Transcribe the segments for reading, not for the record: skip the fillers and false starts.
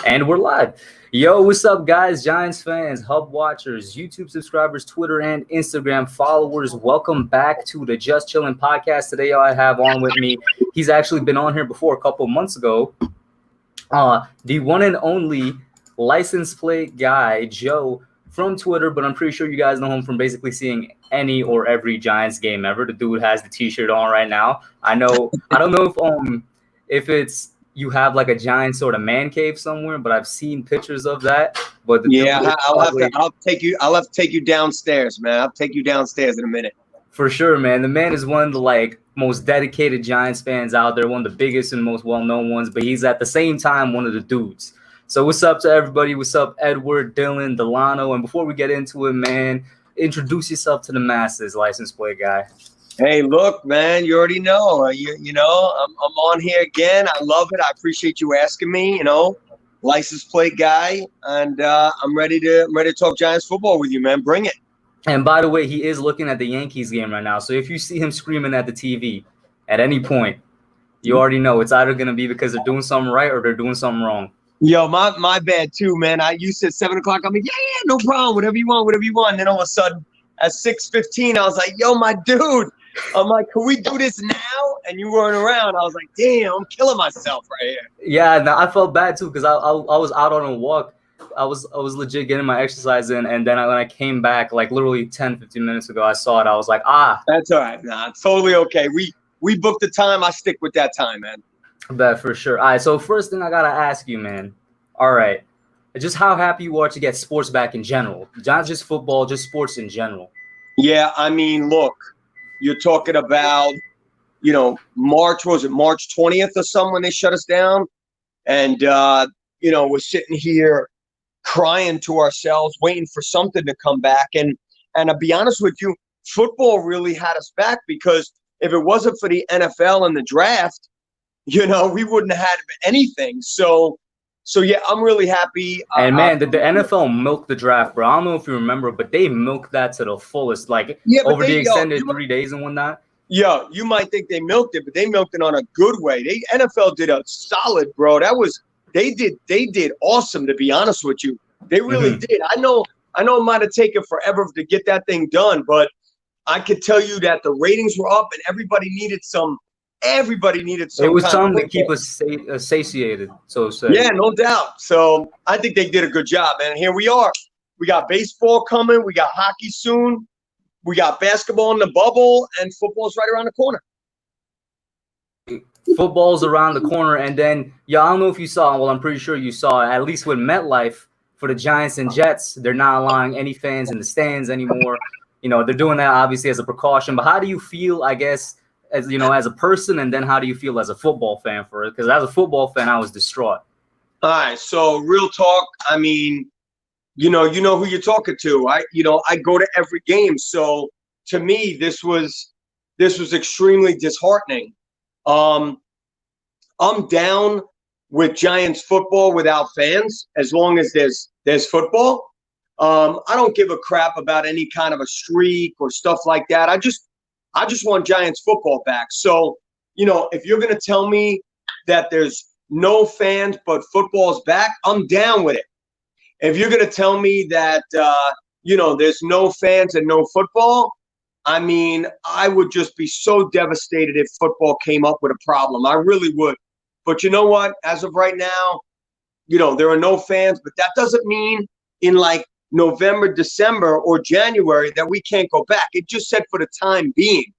And we're live. Yo, what's up, guys? Giants fans, Hub watchers, YouTube subscribers, Twitter and Instagram followers. Welcome back to the Just Chillin' podcast. Today, I have on with me. He's actually been on here before a couple months ago. The one and only license plate guy, Joe, from Twitter, but I'm pretty sure you guys know him from basically seeing any or every Giants game ever. The dude has the T-shirt on right now. I don't know if it's you have like a giant sort of man cave somewhere, but I've seen pictures of that. But I'll have to take you downstairs, man. I'll take you downstairs in a minute. For sure, man. The man is one of the most dedicated Giants fans out there, one of the biggest and most well-known ones, but he's at the same time one of the dudes. So what's up to everybody? What's up, Edward, Dylan, Delano? And before we get into it, man, introduce yourself to the masses, license plate guy. Hey, look, man, you already know. I'm on here again. I love it. I appreciate you asking me. License plate guy, and I'm ready to talk Giants football with you, man. Bring it. And by the way, he is looking at the Yankees game right now. So if you see him screaming at the TV at any point, you already know it's either gonna be because they're doing something right or they're doing something wrong. Yo, my bad too, man. You said 7 o'clock. I'm like, yeah, no problem. Whatever you want. And then all of a sudden, at 6:15, I was like, yo, my dude. I'm like, can we do this now? And you weren't around. I was like, damn, I'm killing myself right here. Yeah, no, I felt bad too because I was out on a walk. I was legit getting my exercise in, and then when I came back, like literally 10-15 minutes ago, I saw it. I was like, that's all right. Nah, totally okay. We booked the time. I stick with that time, man. Bet for sure. All right, so first thing I gotta ask you, man. All right, just how happy you are to get sports back in general, not just football, just sports in general. Yeah, I mean, look. You're talking about, March 20th or something when they shut us down? And, we're sitting here crying to ourselves, waiting for something to come back. And to be honest with you, football really had us back because if it wasn't for the NFL and the draft, we wouldn't have had anything. So yeah, I'm really happy. And man, the NFL milked the draft, bro. I don't know if you remember, but they milked that to the fullest, over the extended 3 days and whatnot. Yeah, you might think they milked it, but they milked it on a good way. NFL did a solid, bro. They did awesome, to be honest with you. They really did. I know it might have taken forever to get that thing done, but I could tell you that the ratings were up and everybody needed some. It was time to keep us satiated, so to say. Yeah, no doubt. So I think they did a good job, man. Here we are. We got baseball coming. We got hockey soon. We got basketball in the bubble, and football's right around the corner. Football's around the corner, and then, I don't know if you saw, well, I'm pretty sure you saw, at least with MetLife, for the Giants and Jets, they're not allowing any fans in the stands anymore. They're doing that, obviously, as a precaution. But how do you feel, I guess, as a person, and then how do you feel as a football fan for it? Because as a football fan, I was distraught. All right, so real talk. I mean, you know who you're talking to. I go to every game, so to me, this was extremely disheartening. I'm down with Giants football without fans as long as there's football. I don't give a crap about any kind of a streak or stuff like that. I just want Giants football back. So, if you're going to tell me that there's no fans but football's back, I'm down with it. If you're going to tell me that, there's no fans and no football, I mean, I would just be so devastated if football came up with a problem. I really would. But you know what? As of right now, there are no fans, but that doesn't mean in November, December, or January that we can't go back. It just said for the time being.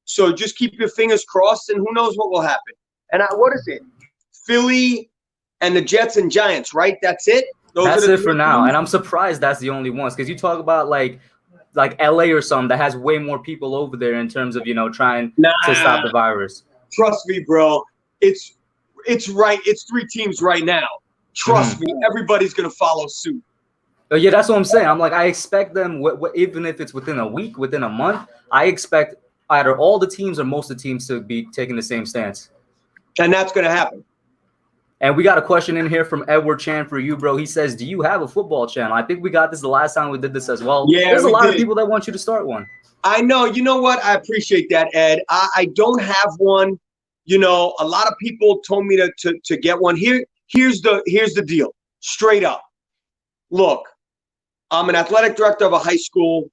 So just keep your fingers crossed, and who knows what will happen. And what is it? Philly and the Jets and Giants, right? That's it? That's it for now. And I'm surprised that's the only ones, because you talk about like LA or something that has way more people over there in terms of, trying to stop the virus. Trust me, bro. It's right. It's 3 teams right now. Trust me. Everybody's going to follow suit. Yeah, that's what I'm saying. I'm like, I expect them, even if it's within a week, within a month, I expect either all the teams or most of the teams to be taking the same stance. And that's going to happen. And we got a question in here from Edward Chan for you, bro. He says, do you have a football channel? I think we got this the last time we did this as well. Yeah, there's a lot of people that want you to start one. I know. You know what? I appreciate that, Ed. I don't have one. A lot of people told me to get one. here's the deal. Straight up. Look, I'm an athletic director of a high school.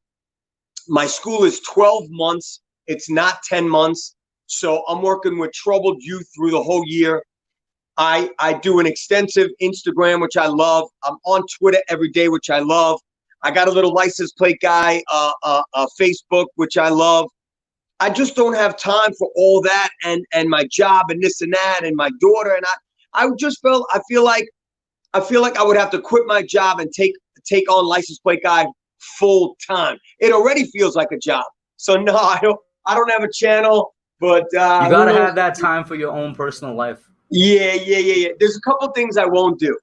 My school is 12 months. It's not 10 months. So I'm working with troubled youth through the whole year. I do an extensive Instagram, which I love. I'm on Twitter every day, which I love. I got a little license plate guy, Facebook, which I love. I just don't have time for all that and my job and this and that and my daughter. And I feel like I would have to quit my job and take on license plate guy full time. It already feels like a job. So no, I don't have a channel, but you gotta have that time for your own personal life. Yeah. There's a couple things I won't do.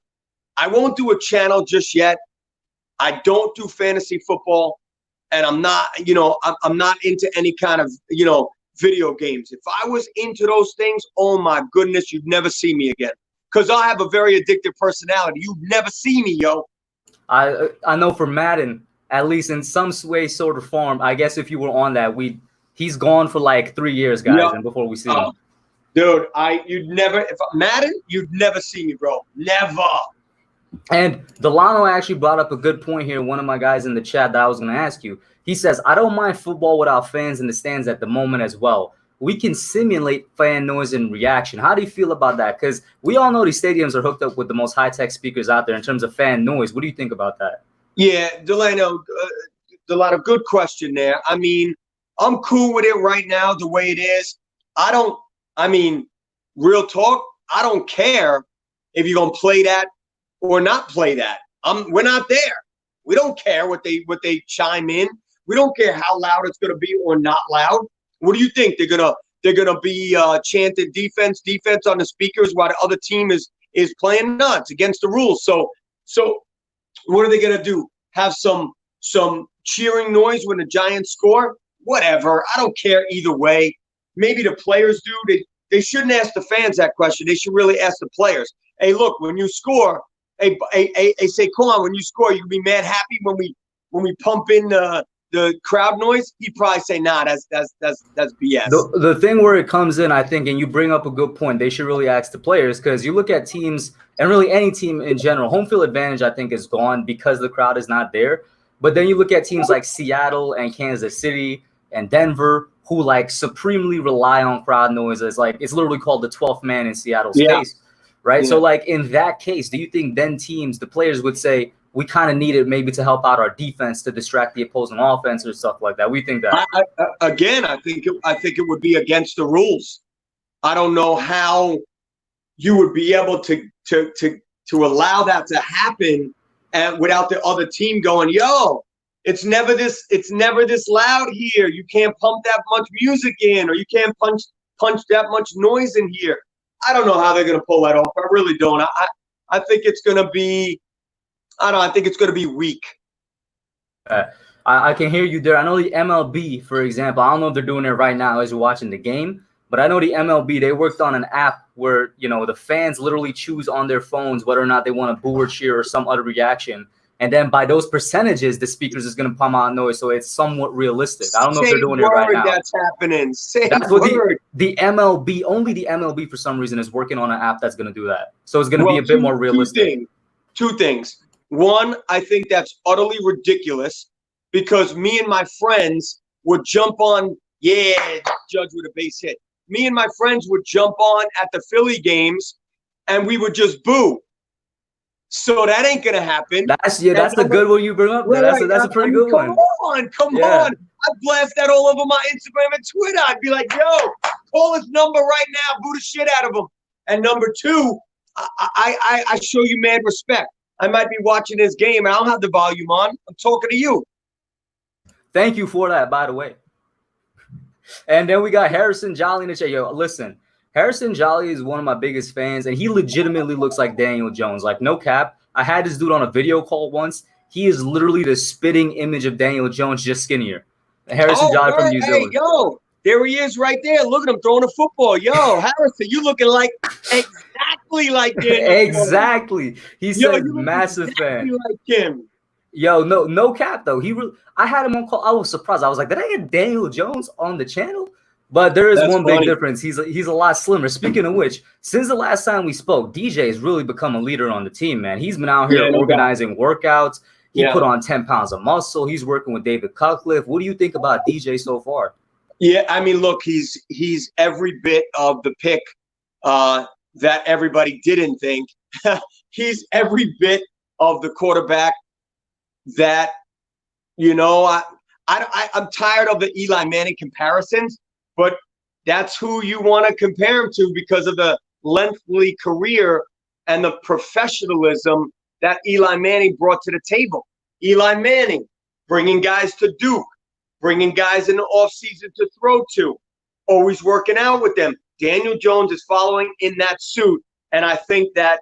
I won't do a channel just yet. I don't do fantasy football, and I'm not into any kind of, video games. If I was into those things, oh my goodness, you'd never see me again. Because I have a very addictive personality. You'd never see me, yo. I know for Madden, at least in some way, sort of form, I guess if you were on that, he's gone for like 3 years, guys, Yep. and before we see him. Dude, Madden, you'd never see me, bro. Never. And Delano actually brought up a good point here. One of my guys in the chat that I was going to ask you. He says, I don't mind football without fans in the stands at the moment as well. We can simulate fan noise and reaction. How do you feel about that? Because we all know these stadiums are hooked up with the most high-tech speakers out there in terms of fan noise. What do you think about that? Yeah, Delano, good question there. I mean, I'm cool with it right now the way it is. Real talk, I don't care if you're going to play that or not play that. We're not there. We don't care what they chime in. We don't care how loud it's going to be or not loud. What do you think? They're gonna be chanting defense on the speakers while the other team is playing? No, it's against the rules. So what are they gonna do? Have some cheering noise when the Giants score? Whatever. I don't care either way. Maybe the players do. They shouldn't ask the fans that question. They should really ask the players. Hey, look, when you score, hey, say, come on, when you score, you can be mad happy when we pump in the crowd noise. He'd probably say, nah, that's BS. The thing where it comes in, I think, and you bring up a good point, they should really ask the players, because you look at teams, and really any team in general, home field advantage, I think, is gone because the crowd is not there. But then you look at teams like Seattle and Kansas City and Denver, who like supremely rely on crowd noises. Like, it's literally called the 12th man in Seattle's case, right? Yeah. So like in that case, do you think then the players would say, we kind of need it maybe to help out our defense to distract the opposing offense or stuff like that? We think that. I think it would be against the rules. I don't know how you would be able to allow that to happen, and without the other team going, yo, it's never this loud here. You can't pump that much music in, or you can't punch that much noise in here. I don't know how they're gonna pull that off. I really don't. I think it's gonna be. I think it's going to be weak. I can hear you there. I know the MLB, for example, I don't know if they're doing it right now as you're watching the game, but I know the MLB, they worked on an app where, the fans literally choose on their phones whether or not they want to boo or cheer or some other reaction. And then by those percentages, the speakers is going to pump out noise, so it's somewhat realistic. I don't know if they're doing it right now. That's happening. That's what the MLB, only the MLB for some reason is working on an app that's going to do that. So it's going to be a bit more realistic. Two things. One, I think that's utterly ridiculous, because me and my friends would jump on, Judge with a base hit. Me and my friends would jump on at the Philly games, and we would just boo. So that ain't gonna happen. That's a good one you bring up. Right, that's a pretty good one. Come on. I'd blast that all over my Instagram and Twitter. I'd be like, yo, call his number right now, boo the shit out of him. And number two, I show you mad respect. I might be watching this game and I don't have the volume on. I'm talking to you. Thank you for that, by the way. And then we got Harrison Jolly in the chat. Yo, listen, Harrison Jolly is one of my biggest fans, and he legitimately looks like Daniel Jones. Like, no cap. I had this dude on a video call once. He is literally the spitting image of Daniel Jones, just skinnier. Harrison Jolly from New Zealand. Hey, yo, there he is right there. Look at him throwing a football. Yo, Harrison, you looking like exactly like Daniel Exactly. He's a massive fan. Like him. Yo, no cap though. I had him on call. I was surprised. I was like, did I get Daniel Jones on the channel? But there is That's one big funny. difference. He's a lot slimmer. Speaking of which, since the last time we spoke, DJ has really become a leader on the team, man. He's been out here organizing workouts. He put on 10 pounds of muscle. He's working with David Cutcliffe. What do you think about DJ so far? Yeah, I mean, look, he's every bit of the pick that everybody didn't think. He's every bit of the quarterback that, you know, I'm tired of the Eli Manning comparisons, but that's who you want to compare him to because of the lengthy career and the professionalism that Eli Manning brought to the table. Eli Manning bringing guys to Duke, bringing guys in the offseason to throw to, always working out with them. Daniel Jones is following in that suit, and I think that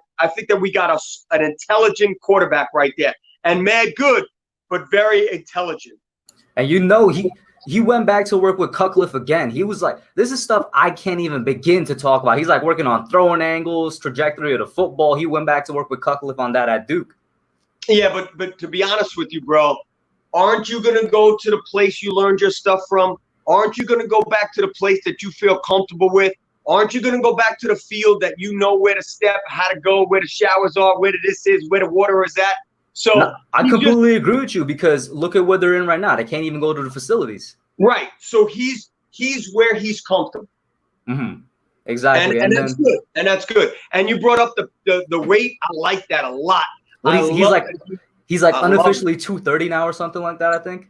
we got an intelligent quarterback right there, and mad good, but very intelligent. And you know, he went back to work with Cutcliffe again. He was like, this is stuff I can't even begin to talk about. He's like working on throwing angles, trajectory of the football. He went back to work with Cutcliffe on that at Duke. Yeah, but to be honest with you, bro, aren't you going to go to the place you learned your stuff from? Aren't you going to go back to the place that you feel comfortable with? Aren't you going to go back to the field that you know where to step, how to go, where the showers are, where this is, where the water is at? So no, I completely agree with you because look at what they're in right now. They can't even go to the facilities. Right. So he's where he's comfortable. Mm-hmm. Exactly. And that's good. And that's good. And you brought up the weight. I like that a lot. Well, he's like unofficially 230 now or something like that, I think.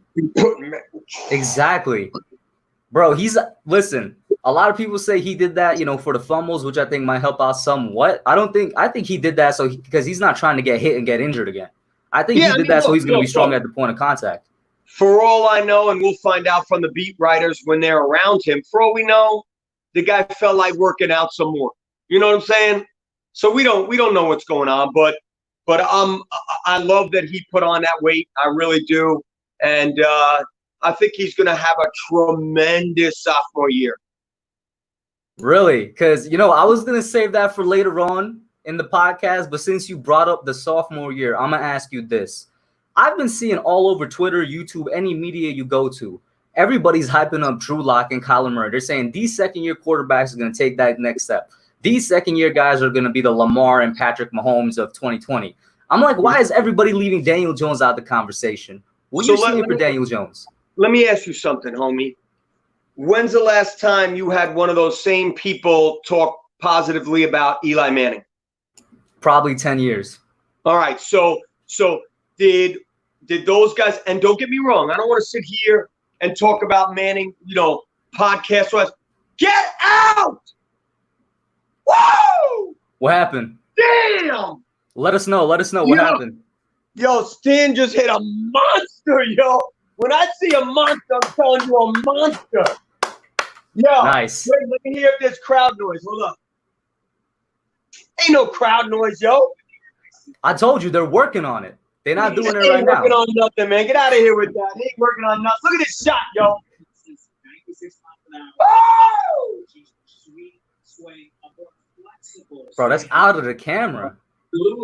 Exactly. Bro, listen, a lot of people say he did that, you know, for the fumbles, which I think might help out somewhat. I think he did that because he's not trying to get hit and get injured again. I think he did that so he's going to be strong at the point of contact. For all I know, and we'll find out from the beat writers when they're around him, for all we know, the guy felt like working out some more. You know what I'm saying? So we don't know what's going on, but I love that he put on that weight. I really do. And I think he's going to have a tremendous sophomore year. Really? Because, you know, I was going to save that for later on in the podcast, but since you brought up the sophomore year, I'm going to ask you this. I've been seeing all over Twitter, YouTube, any media you go to, everybody's hyping up Drew Lock and Kyler Murray. They're saying these second-year quarterbacks are going to take that next step. These second-year guys are going to be the Lamar and Patrick Mahomes of 2020. I'm like, why is everybody leaving Daniel Jones out of the conversation? What are you saying for Daniel Jones? Let me ask you something, homie. When's the last time you had one of those same people talk positively about Eli Manning? Probably 10 years. All right. So did those guys, and don't get me wrong, I don't want to sit here and talk about Manning, you know, podcast-wise. Get out! Whoa! What happened? Damn! Let us know. What happened. Yo, Stan just hit a monster, yo. When I see a monster, I'm telling you a monster. Yo, nice. Wait, let me hear if there's crowd noise. Hold up. Ain't no crowd noise, yo. I told you they're working on it. They're not doing it right now. They ain't working on nothing, man. Get out of here with that. They ain't working on nothing. Look at this shot, yo. Oh! Bro, that's out of the camera.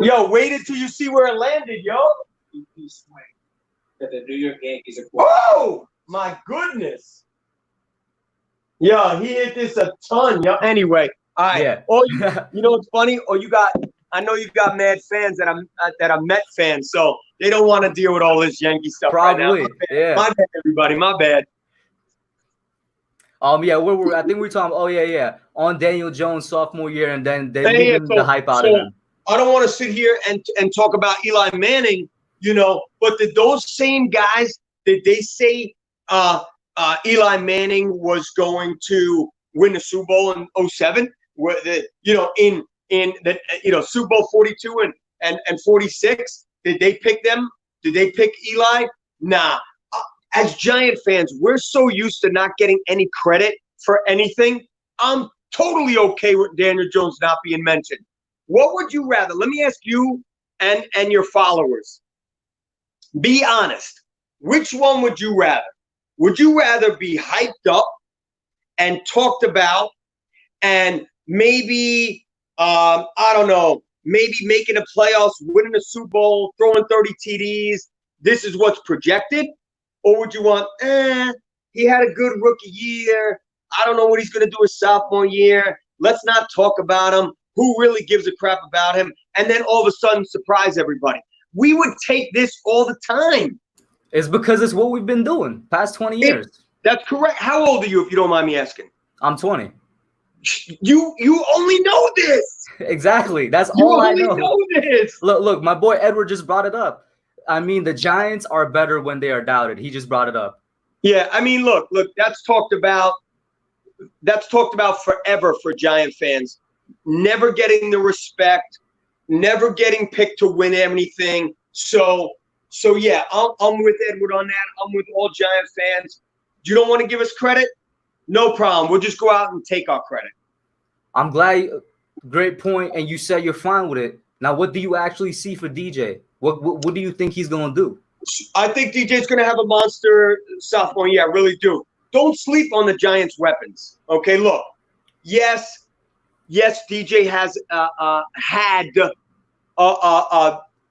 Yo, wait until you see where it landed, yo. That the New York Yankees are. Oh my goodness. Yo, he hit this a ton, yo. Anyway, all right. Yeah. You know what's funny? I know you've got mad fans that are Met fans, so they don't want to deal with all this Yankee stuff Probably. right now. Yeah. My bad, everybody. My bad. Yeah, I think we're talking. Oh yeah, on Daniel Jones' sophomore year, and then they leaving the hype out of him. I don't want to sit here and talk about Eli Manning, you know, but did those same guys, did they say Eli Manning was going to win the Super Bowl in 2007? Where in the Super Bowl 42 and 46? Did they pick them? Did they pick Eli? Nah. As Giant fans, we're so used to not getting any credit for anything. I'm totally okay with Daniel Jones not being mentioned. What would you rather? Let me ask you and your followers. Be honest. Which one would you rather? Would you rather be hyped up and talked about and maybe, I don't know, maybe making the playoffs, winning the Super Bowl, throwing 30 TDs? This is what's projected? Or would you want, he had a good rookie year. I don't know what he's going to do his sophomore year. Let's not talk about him. Who really gives a crap about him? And then all of a sudden surprise everybody. We would take this all the time. It's because it's what we've been doing past 20 years. That's correct. How old are you, if you don't mind me asking? I'm 20. You only know this. Exactly. That's all I know. You only know this. Look, my boy Edward just brought it up. I mean, the Giants are better when they are doubted. He just brought it up. Yeah, I mean, look, that's talked about forever for Giant fans. Never getting the respect, never getting picked to win anything. So yeah, I'm with Edward on that. I'm with all Giant fans. You don't want to give us credit? No problem. We'll just go out and take our credit. I'm glad. Great point. And you said you're fine with it. Now, what do you actually see for DJ? What do you think he's going to do? I think DJ's going to have a monster sophomore year. I really do. Don't sleep on the Giants' weapons. Okay, look. Yes, DJ has had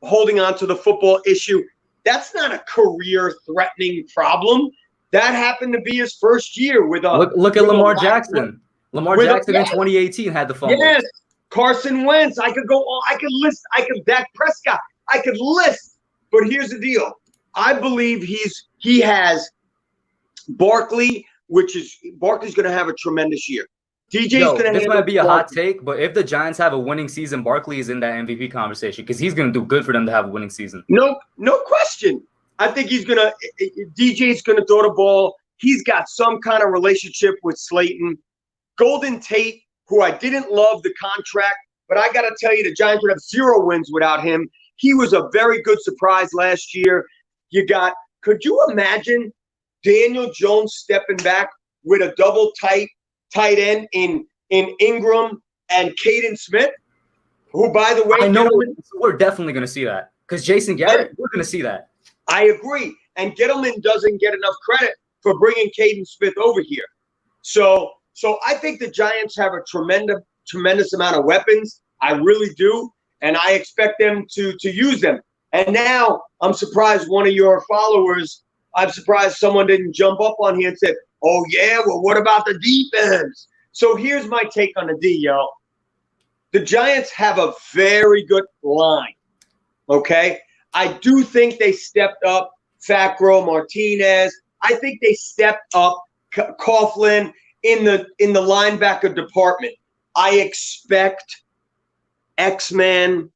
holding on to the football issue. That's not a career-threatening problem. That happened to be his first year with a look at Lamar Jackson. Lamar Jackson in 2018 had the fumble. Yes, Carson Wentz. I could go on. I could list. Dak Prescott. I could list. But here's the deal. I believe he has Barkley, Barkley's going to have a tremendous year. DJ's going to. This might be a hot take, but if the Giants have a winning season, Barkley is in that MVP conversation because he's going to do good for them to have a winning season. No question. I think DJ's going to throw the ball. He's got some kind of relationship with Slayton. Golden Tate, who I didn't love the contract, but I got to tell you, the Giants would have 0 wins without him. He was a very good surprise last year. Could you imagine Daniel Jones stepping back with a double tight end in Ingram and Caden Smith, who, by the way, I know we're definitely going to see that because Jason Garrett, we're going to see that. I agree. And Gettleman doesn't get enough credit for bringing Caden Smith over here. So I think the Giants have a tremendous amount of weapons. I really do. And I expect them to use them. And now I'm surprised one of your followers, I'm surprised someone didn't jump up on here and said, oh, yeah, well, what about the defense? So here's my take on the D, yo. The Giants have a very good line, okay? I do think they stepped up Fackrell, Martinez. I think they stepped up Coughlin in the linebacker department. I expect X-Man.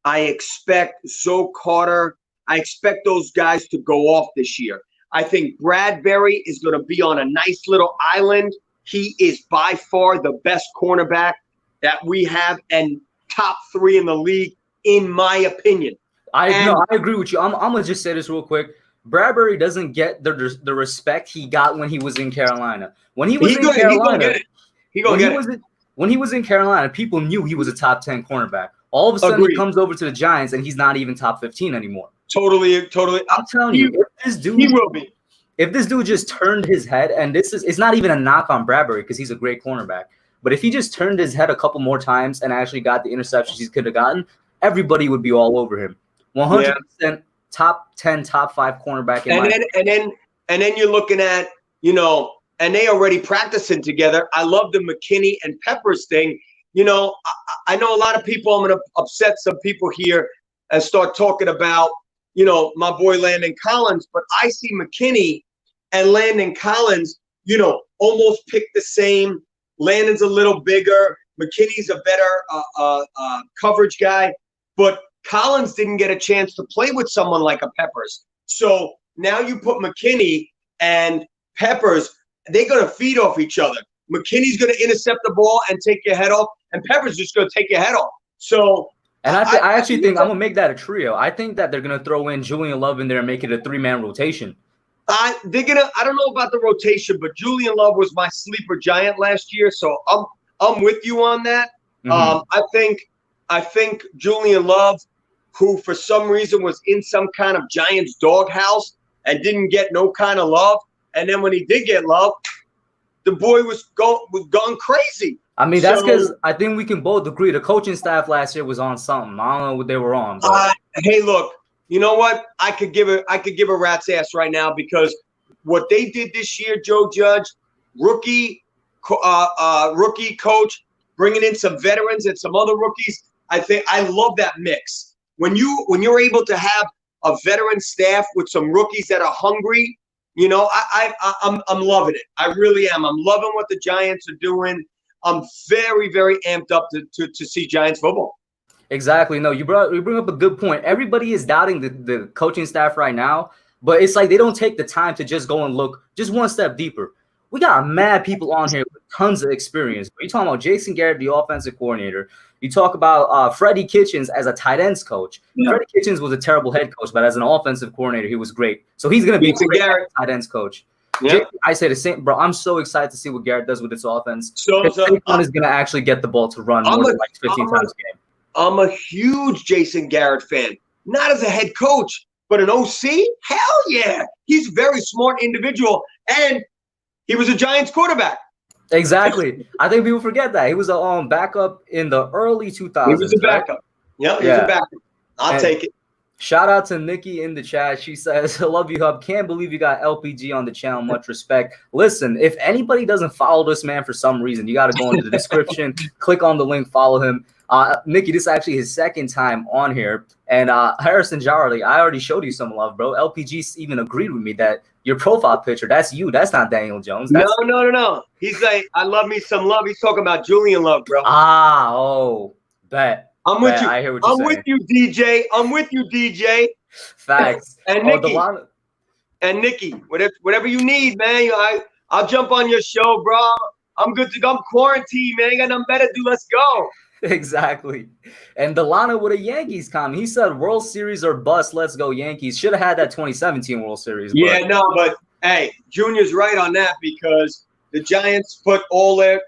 I expect Zoe Carter. I expect those guys to go off this year. I think Bradbury is going to be on a nice little island. He is by far the best cornerback that we have and top 3 in the league, in my opinion. I agree with you. I'm going to just say this real quick. Bradbury doesn't get the respect he got when he was in Carolina. When he was in Carolina, when he was in Carolina, people knew he was a top 10 cornerback. All of a sudden, He comes over to the Giants, and he's not even top 15 anymore. Totally. I'm telling you, he will be. If this dude just turned his head, and it's not even a knock on Bradbury because he's a great cornerback, but if he just turned his head a couple more times and actually got the interceptions he could have gotten, everybody would be all over him. 100% top 10, top 5 cornerback. And then you're looking at, and they already practicing together. I love the McKinney and Peppers thing. I know a lot of people, I'm going to upset some people here and start talking about, my boy Landon Collins, but I see McKinney and Landon Collins, almost pick the same. Landon's a little bigger. McKinney's a better coverage guy, but Collins didn't get a chance to play with someone like a Peppers. So now you put McKinney and Peppers, they're going to feed off each other. McKinney's going to intercept the ball and take your head off, and Peppers just going to take your head off. So, and I actually think I'm going to make that a trio. I think that they're going to throw in Julian Love in there and make it a 3-man rotation. I don't know about the rotation, but Julian Love was my sleeper Giant last year, so I'm with you on that. Mm-hmm. I think Julian Love, who for some reason was in some kind of Giants doghouse and didn't get no kind of love, and then when he did get love, the boy was gone crazy. I mean, that's because I think we can both agree the coaching staff last year was on something. I don't know what they were on. But. Hey, look, you know what? I could give a rat's ass right now because what they did this year, Joe Judge, rookie rookie coach, bringing in some veterans and some other rookies. I think I love that mix. When you're able to have a veteran staff with some rookies that are hungry, I'm loving it. I really am. I'm loving what the Giants are doing. I'm very, very amped up to see Giants football. Exactly. No, you bring up a good point. Everybody is doubting the coaching staff right now, but it's like they don't take the time to just go and look just one step deeper. We got mad people on here with tons of experience. You're talking about Jason Garrett, the offensive coordinator. You talk about Freddie Kitchens as a tight ends coach. Yeah. Freddie Kitchens was a terrible head coach, but as an offensive coordinator, he was great. So he's going to be a great tight ends coach. Yeah. I say the same, bro. I'm so excited to see what Garrett does with this offense. So Saquon is going to actually get the ball to run more than like 15 times a game. I'm a huge Jason Garrett fan. Not as a head coach, but an OC? Hell yeah. He's a very smart individual, and he was a Giants quarterback. Exactly. I think people forget that. He was a backup in the early 2000s. He was a backup. Right? Yeah, he was a backup. I'll take it. Shout out to Nikki in the chat. She says, I love you, Hub. Can't believe you got LPG on the channel. Much respect. Listen, if anybody doesn't follow this man for some reason, you got to go into the description, click on the link, follow him. Nikki, this is actually his second time on here. And Harrison Jarley, I already showed you some love, bro. LPG even agreed with me that your profile picture, that's you. That's not Daniel Jones. That's No. He's like, I love me some Love. He's talking about Julian Love, bro. Bet. I'm with you. I hear what you're saying. I'm with you, DJ. Facts. And Nikki, whatever you need, man. I'll jump on your show, bro. I'm good to go. I'm quarantined, man. I got nothing better to do. Let's go. Exactly. And Delano with a Yankees comment. He said World Series or bust. Let's go Yankees. Should have had that 2017 World Series. But hey, Junior's right on that because the Giants put all their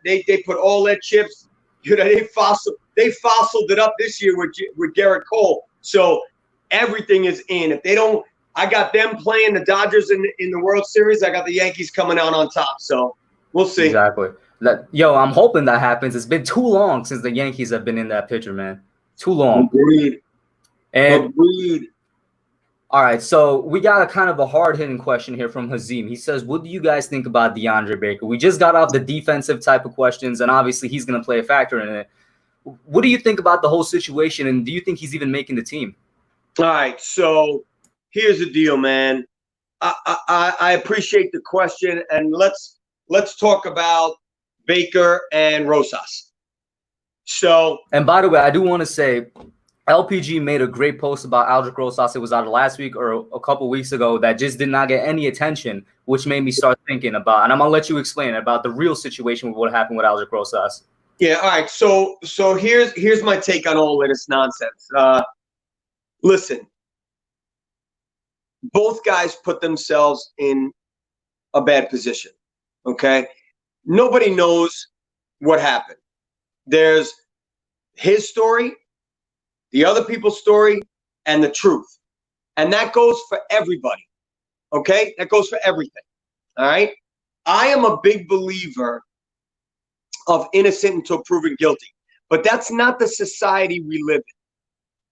put all their chips. They fossiled it up this year with Garrett Cole. So everything is in. If they don't, I got them playing the Dodgers in the World Series. I got the Yankees coming out on top. So we'll see. Exactly. I'm hoping that happens. It's been too long since the Yankees have been in that picture, man. Too long. Agreed. All right, so we got a kind of a hard-hitting question here from Hazim. He says, what do you guys think about DeAndre Baker? We just got off the defensive type of questions, and obviously he's going to play a factor in it. What do you think about the whole situation, and do you think he's even making the team? All right, so here's the deal, man. I appreciate the question, and let's talk about Baker and Rosas. And by the way, I do want to say LPG made a great post about Aldrick Rosas. It was either last week or a couple weeks ago that just did not get any attention, which made me start thinking about, and I'm going to let you explain about the real situation with what happened with Aldrick Rosas. Yeah, all right. So here's my take on all of this nonsense. Listen, both guys put themselves in a bad position, okay? Nobody knows what happened. There's his story, the other people's story, and the truth. And that goes for everybody, okay? That goes for everything, all right? I am a big believer of innocent until proven guilty. But that's not the society we live in.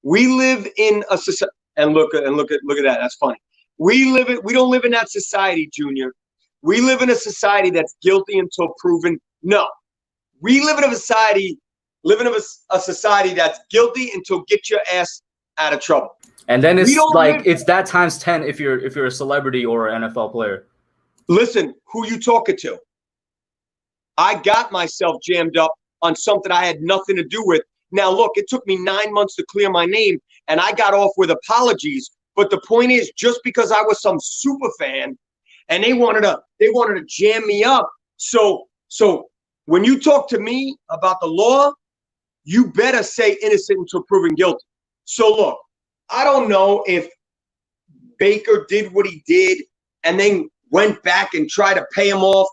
We live in a society, and look at that. That's funny. We don't live in that society, Junior. We live in a society that's guilty until proven. No. We live in a society that's guilty until get your ass out of trouble. And then it's that times 10 if you're a celebrity or an NFL player. Listen, who you talking to? I got myself jammed up on something I had nothing to do with. Now, look, it took me 9 months to clear my name, and I got off with apologies. But the point is, just because I was some super fan, and they wanted to jam me up. So when you talk to me about the law, you better say innocent until proven guilty. So look, I don't know if Baker did what he did and then went back and tried to pay him off.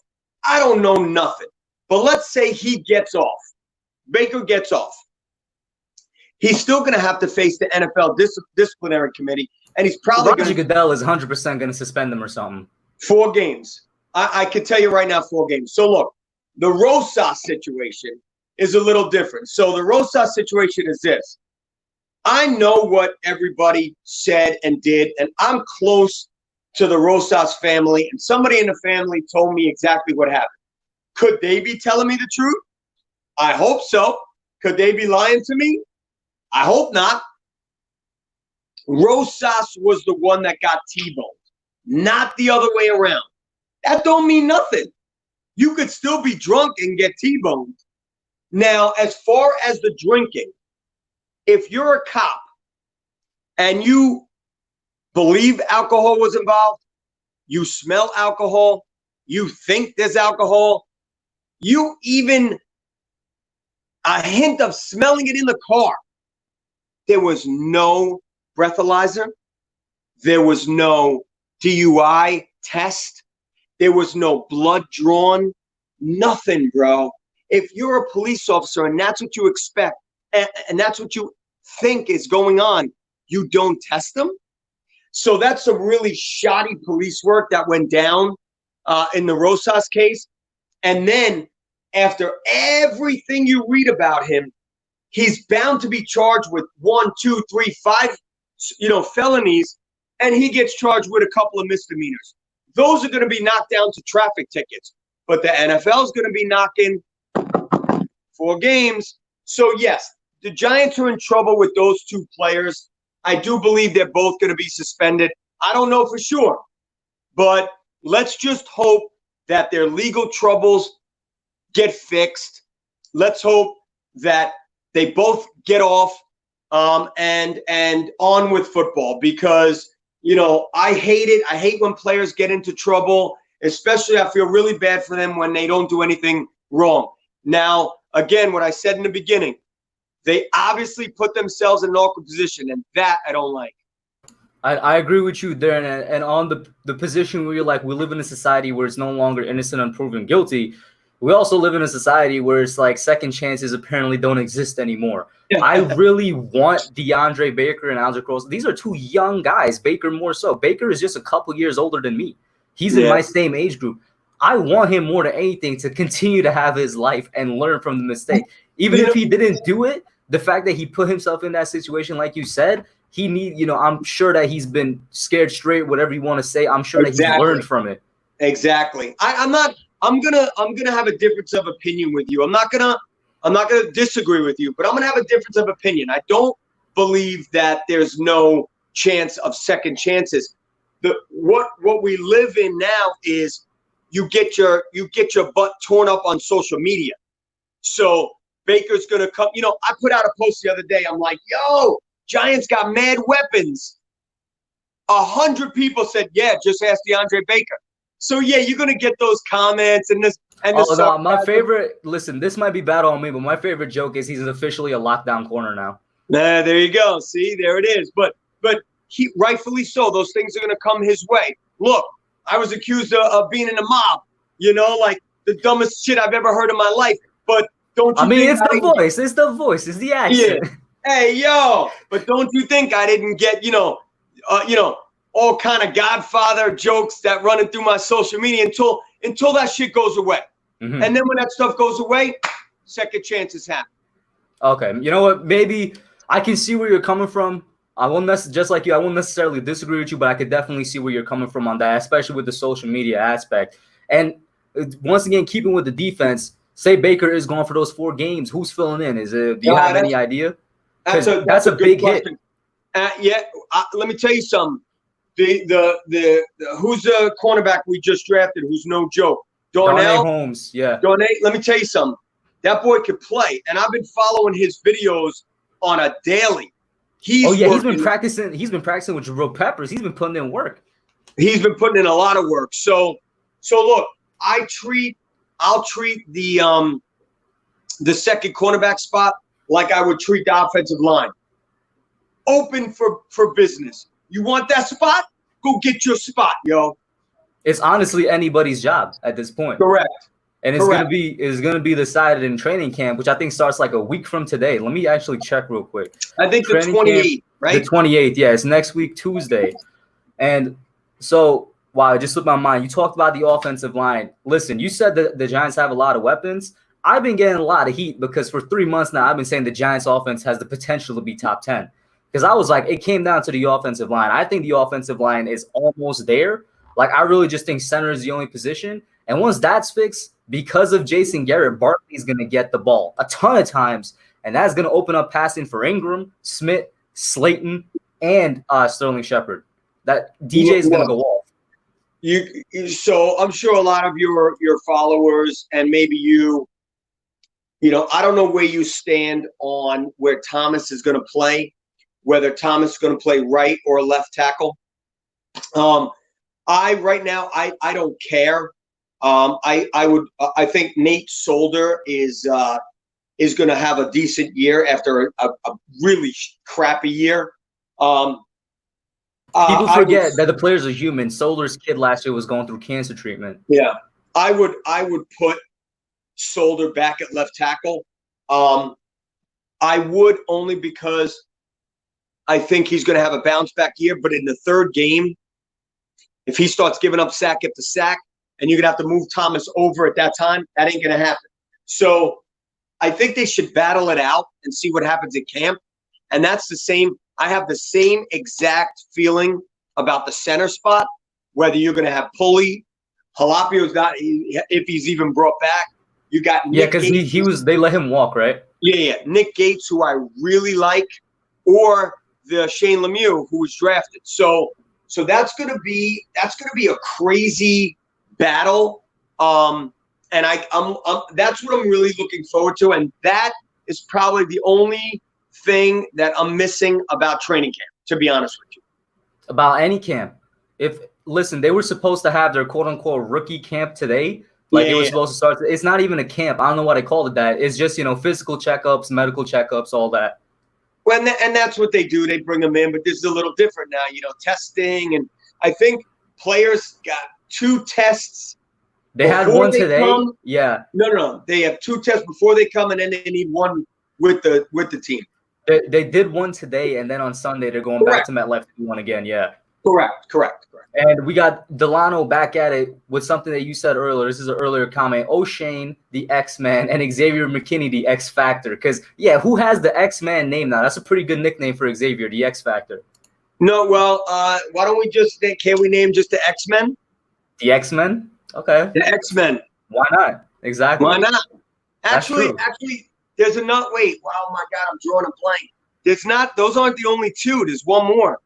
I don't know nothing. But let's say he gets off. Baker gets off. He's still going to have to face the NFL disciplinary committee, and he's probably Roger Goodell is 100% going to suspend him or something. 4 games. I can tell you right now, 4 games. So look, the Rosas situation is a little different. So the Rosas situation is this. I know what everybody said and did, and I'm close to the Rosas family, and somebody in the family told me exactly what happened. Could they be telling me the truth? I hope so. Could they be lying to me? I hope not. Rosas was the one that got T-boned, not the other way around. That don't mean nothing. You could still be drunk and get T-boned. Now, as far as the drinking, if you're a cop and you believe alcohol was involved, you smell alcohol, you think there's alcohol, you even a hint of smelling it in the car. There was no breathalyzer. There was no DUI test. There was no blood drawn. Nothing, bro. If you're a police officer and that's what you expect, and that's what you think is going on, you don't test them. So that's some really shoddy police work that went down in the Rosas case. And then after everything you read about him, he's bound to be charged with 1, 2, 3, 5, felonies, and he gets charged with a couple of misdemeanors. Those are going to be knocked down to traffic tickets, but the NFL is going to be knocking 4 games. So yes, the Giants are in trouble with those 2 players. I do believe they're both going to be suspended. I don't know for sure, but let's just hope that their legal troubles get fixed. Let's hope that they both get off and on with football, because I hate it. I hate when players get into trouble, especially I feel really bad for them when they don't do anything wrong. Now, again, what I said in the beginning, they obviously put themselves in an awkward position, and that I don't like. I agree with you there, and on the position where you're like, we live in a society where it's no longer innocent unproven guilty. We also live in a society where it's like second chances apparently don't exist anymore. I really want DeAndre Baker and Alger Cross. These are 2 young guys. Baker more so. Baker is just a couple years older than me. He's in my same age group. I want him more than anything to continue to have his life and learn from the mistake. Even if he didn't do it, the fact that he put himself in that situation, like you said, I'm sure that he's been scared straight, whatever you want to say. I'm sure that he's learned from it. Exactly. I'm gonna have a difference of opinion with you. I'm not gonna disagree with you, but I'm gonna have a difference of opinion. I don't believe that there's no chance of second chances. What we live in now is you get your butt torn up on social media. So Baker's gonna come. I put out a post the other day. I'm like, yo, Giants got mad weapons. 100 people said, yeah, just ask DeAndre Baker. So yeah, you're gonna get those comments and this and this. No, my favorite. Listen, this might be bad on me, but my favorite joke is he's officially a lockdown corner now. Nah, there you go. See, there it is. But he rightfully so. Those things are gonna come his way. Look, I was accused of being in a mob. Like the dumbest shit I've ever heard in my life. But don't you? I mean, it's the voice. It's the voice. It's the accent. Yeah. Hey, yo. But don't you think I didn't get all kind of Godfather jokes that running through my social media until that shit goes away. Mm-hmm. And then when that stuff goes away, second chances happen. Okay, you know what? Maybe I can see where you're coming from. I won't necessarily disagree with you, but I could definitely see where you're coming from on that, especially with the social media aspect. And once again, keeping with the defense, say Baker is going for those 4 games. Who's filling in? Do you have any idea? That's a big question. Hit. Let me tell you something. The who's the cornerback we just drafted? Who's no joke? Darnell Holmes. Yeah. Darnell. Let me tell you something. That boy could play, and I've been following his videos on a daily. He's been practicing. He's been practicing with Jabril Peppers. He's been putting in work. He's been putting in a lot of work. So look, I'll treat the second cornerback spot like I would treat the offensive line. Open for business. You want that spot? Go get your spot, yo. It's honestly anybody's job at this point. Correct. And it's gonna be decided in training camp, which I think starts like a week from today. Let me actually check real quick. I think the 28th, right? The 28th, yeah, it's next week, Tuesday. And so, wow, it just slipped my mind. You talked about the offensive line. Listen, you said that the Giants have a lot of weapons. I've been getting a lot of heat because for 3 months now, I've been saying the Giants offense has the potential to be top 10. Because I was like, it came down to the offensive line. I think the offensive line is almost there. Like, I really just think center is the only position. And once that's fixed, because of Jason Garrett, Barkley's going to get the ball a ton of times, and that's going to open up passing for Ingram, Smith, Slayton, and Sterling Shepard. That DJ is going to go off. So I'm sure a lot of your followers and maybe you know, I don't know where you stand on where Thomas is going to play, whether Thomas is going to play right or left tackle. Right now I don't care. I think Nate Solder is going to have a decent year after a really crappy year. People forget that the players are human. Solder's kid last year was going through cancer treatment. Yeah, I would put Solder back at left tackle. I would, only because I think he's going to have a bounce back year. But in the third game, if he starts giving up sack after sack, and you're going to have to move Thomas over at that time, that ain't going to happen. So I think they should battle it out and see what happens at camp. And that's the same. I have the same exact feeling about the center spot, whether you're going to have Pulley, Halapio's not, if he's even brought back. You got Nick because they let him walk, right? Yeah. Nick Gates, who I really like, or the Shane Lemieux, who was drafted. So that's going to be a crazy battle. And I'm that's what I'm really looking forward to. And that is probably the only thing that I'm missing about training camp, to be honest with you. About any camp. Listen, they were supposed to have their quote unquote rookie camp today. Like, it was supposed to start. It's not even a camp. I don't know why they called it that. It's just, physical checkups, medical checkups, all that. Well, and that's what they do. They bring them in, but this is a little different now, testing. And I think players got 2 tests. They had one today. Yeah. No. They have 2 tests before they come, and then they need one with the team. They did one today, and then on Sunday they're going back to MetLife to do one again. Yeah. Correct. And we got Delano back at it with something that you said earlier. This is an earlier comment. O'Shane, the X-Man, and Xavier McKinney, the X-Factor. Because, who has the X-Man name now? That's a pretty good nickname for Xavier, the X-Factor. No, well, why don't we can we name just the X-Men? The X-Men? Okay. The X-Men. Why not? Exactly. Why not? Actually, there's enough. Wait, wow, my God, I'm drawing a blank. Those aren't the only 2. There's one more.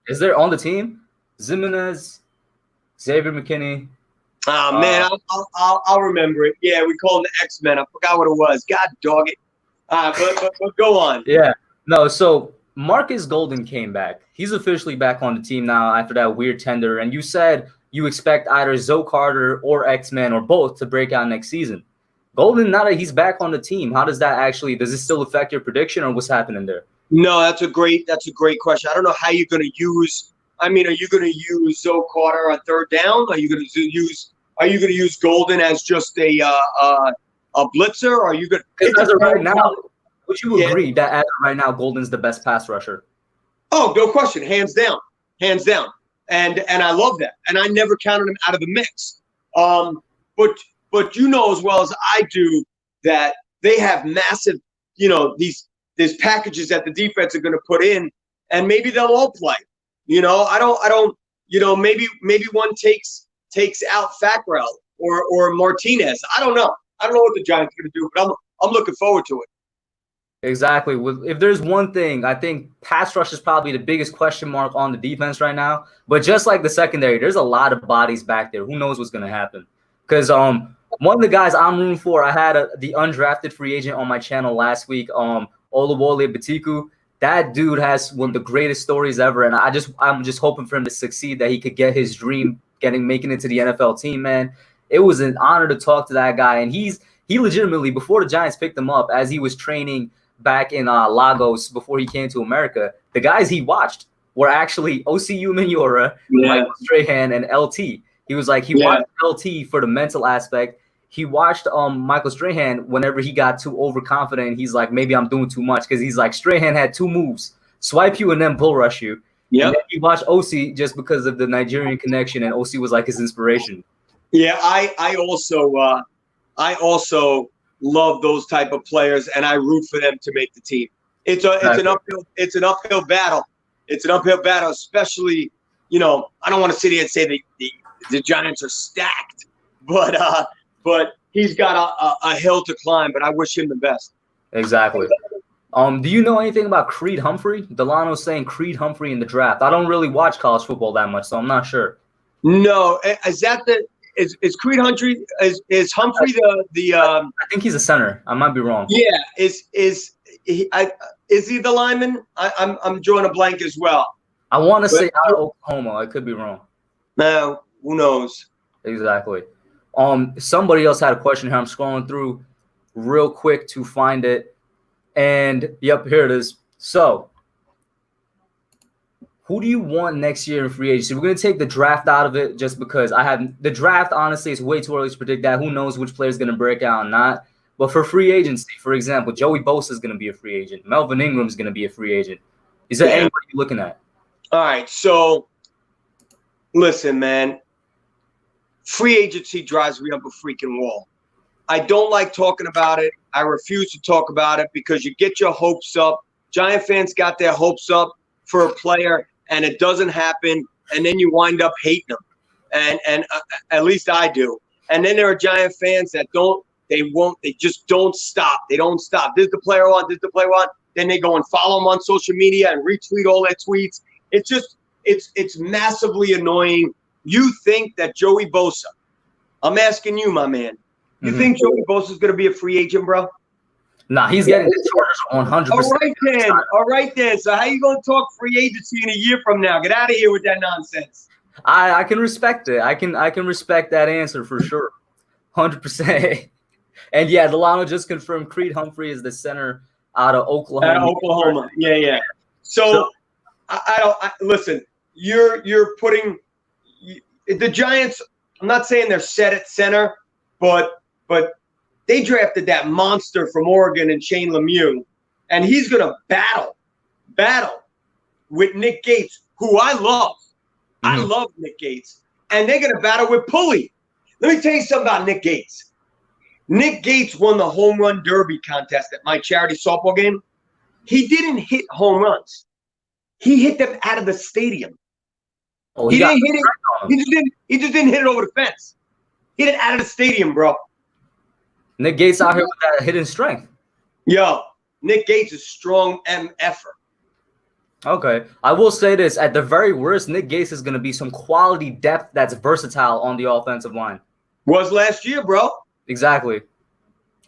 Is there on the team? Zimenez, Xavier McKinney. Oh, man, I'll remember it. Yeah, we call them the X-Men. I forgot what it was. God dog it. But go on. Yeah. No, so Marcus Golden came back. He's officially back on the team now after that weird tender. And you said you expect either Zoe Carter or X-Men or both to break out next season. Golden, now that he's back on the team, how does it still affect your prediction, or what's happening there? No, that's a great question. I don't know how you're going to use. Are you going to use Zoe Carter on third down? Are you going to use Golden as just a blitzer? Or are you going? Because as of right now, would you agree that as of right now, Golden's the best pass rusher? Oh, no question, hands down. And I love that. And I never counted him out of the mix. But you know as well as I do that they have massive, these packages that the defense are going to put in, and maybe they'll all play. I don't. Maybe one takes out Fackrell or Martinez. I don't know. I don't know what the Giants are going to do, but I'm looking forward to it. Exactly. If there's one thing, I think pass rush is probably the biggest question mark on the defense right now. But just like the secondary, there's a lot of bodies back there. Who knows what's going to happen? Because one of the guys I'm rooting for, I had the undrafted free agent on my channel last week, Olawole Batiku. That dude has one of the greatest stories ever, and I'm just hoping for him to succeed, that he could get his dream, making it to the NFL team, man. It was an honor to talk to that guy, and he legitimately, before the Giants picked him up, as he was training back in Lagos before he came to America, the guys he watched were actually OCU Minora, Michael Strahan, and LT. He was like, he watched LT for the mental aspect. He watched Michael Strahan whenever he got too overconfident. He's like, maybe I'm doing too much, because he's like, Strahan had 2 moves: swipe you and then bull rush you. Yeah. And then he watched OC just because of the Nigerian connection, and OC was like his inspiration. Yeah, I also love those type of players, and I root for them to make the team. It's an uphill battle. It's an uphill battle, especially, I don't want to sit here and say the Giants are stacked, but he's got a hill to climb, but I wish him the best. Exactly. Do you know anything about Creed Humphrey? Delano's saying Creed Humphrey in the draft. I don't really watch college football that much, so I'm not sure. No, is Creed Humphrey is Humphrey the I think he's a center. I might be wrong. Yeah, is he the lineman? I'm drawing a blank as well. I want to say out of Oklahoma. I could be wrong. No, who knows? Exactly. Somebody else had a question here. I'm scrolling through real quick to find it. And yep, here it is. So, who do you want next year in free agency? We're going to take the draft out of it just because the draft, honestly, it's way too early to predict that. Who knows which player is going to break out and not. But for free agency, for example, Joey Bosa is going to be a free agent. Melvin Ingram is going to be a free agent. Is there anybody you're looking at? All right, so listen, man. Free agency drives me up a freaking wall. I don't like talking about it. I refuse to talk about it because you get your hopes up. Giant fans got their hopes up for a player, and it doesn't happen, and then you wind up hating them. And at least I do. And then there are Giant fans that they just don't stop. They don't stop. This is the player I want. This is the player I want. Then they go and follow him on social media and retweet all their tweets. It's just it's massively annoying. You think that Joey Bosa, I'm asking you, my man, you think Joey Bosa is going to be a free agent, bro? Nah, he's getting the Chargers 100%. All right then. So how you going to talk free agency in a year from now? Get out of here with that nonsense. I can respect it. I can respect that answer for sure. 100%. And yeah, Delano just confirmed Creed Humphrey is the center out of Oklahoma. Yeah. So I listen. You're putting the Giants. I'm not saying they're set at center, but they drafted that monster from Oregon and Shane Lemieux, and he's going to battle with Nick Gates, who I love. I love Nick Gates, and they're going to battle with Pulley. Let me tell you something about Nick Gates. Nick Gates won the home run derby contest at my charity softball game. He didn't hit home runs. He hit them out of the stadium. Oh, he didn't hit it. He just didn't hit it over the fence. He hit it out of the stadium, bro. Nick Gates out here with that hidden strength. Yo, Nick Gates is strong MFer. Okay. I will say this. At the very worst, Nick Gates is going to be some quality depth that's versatile on the offensive line. Was last year, bro. Exactly.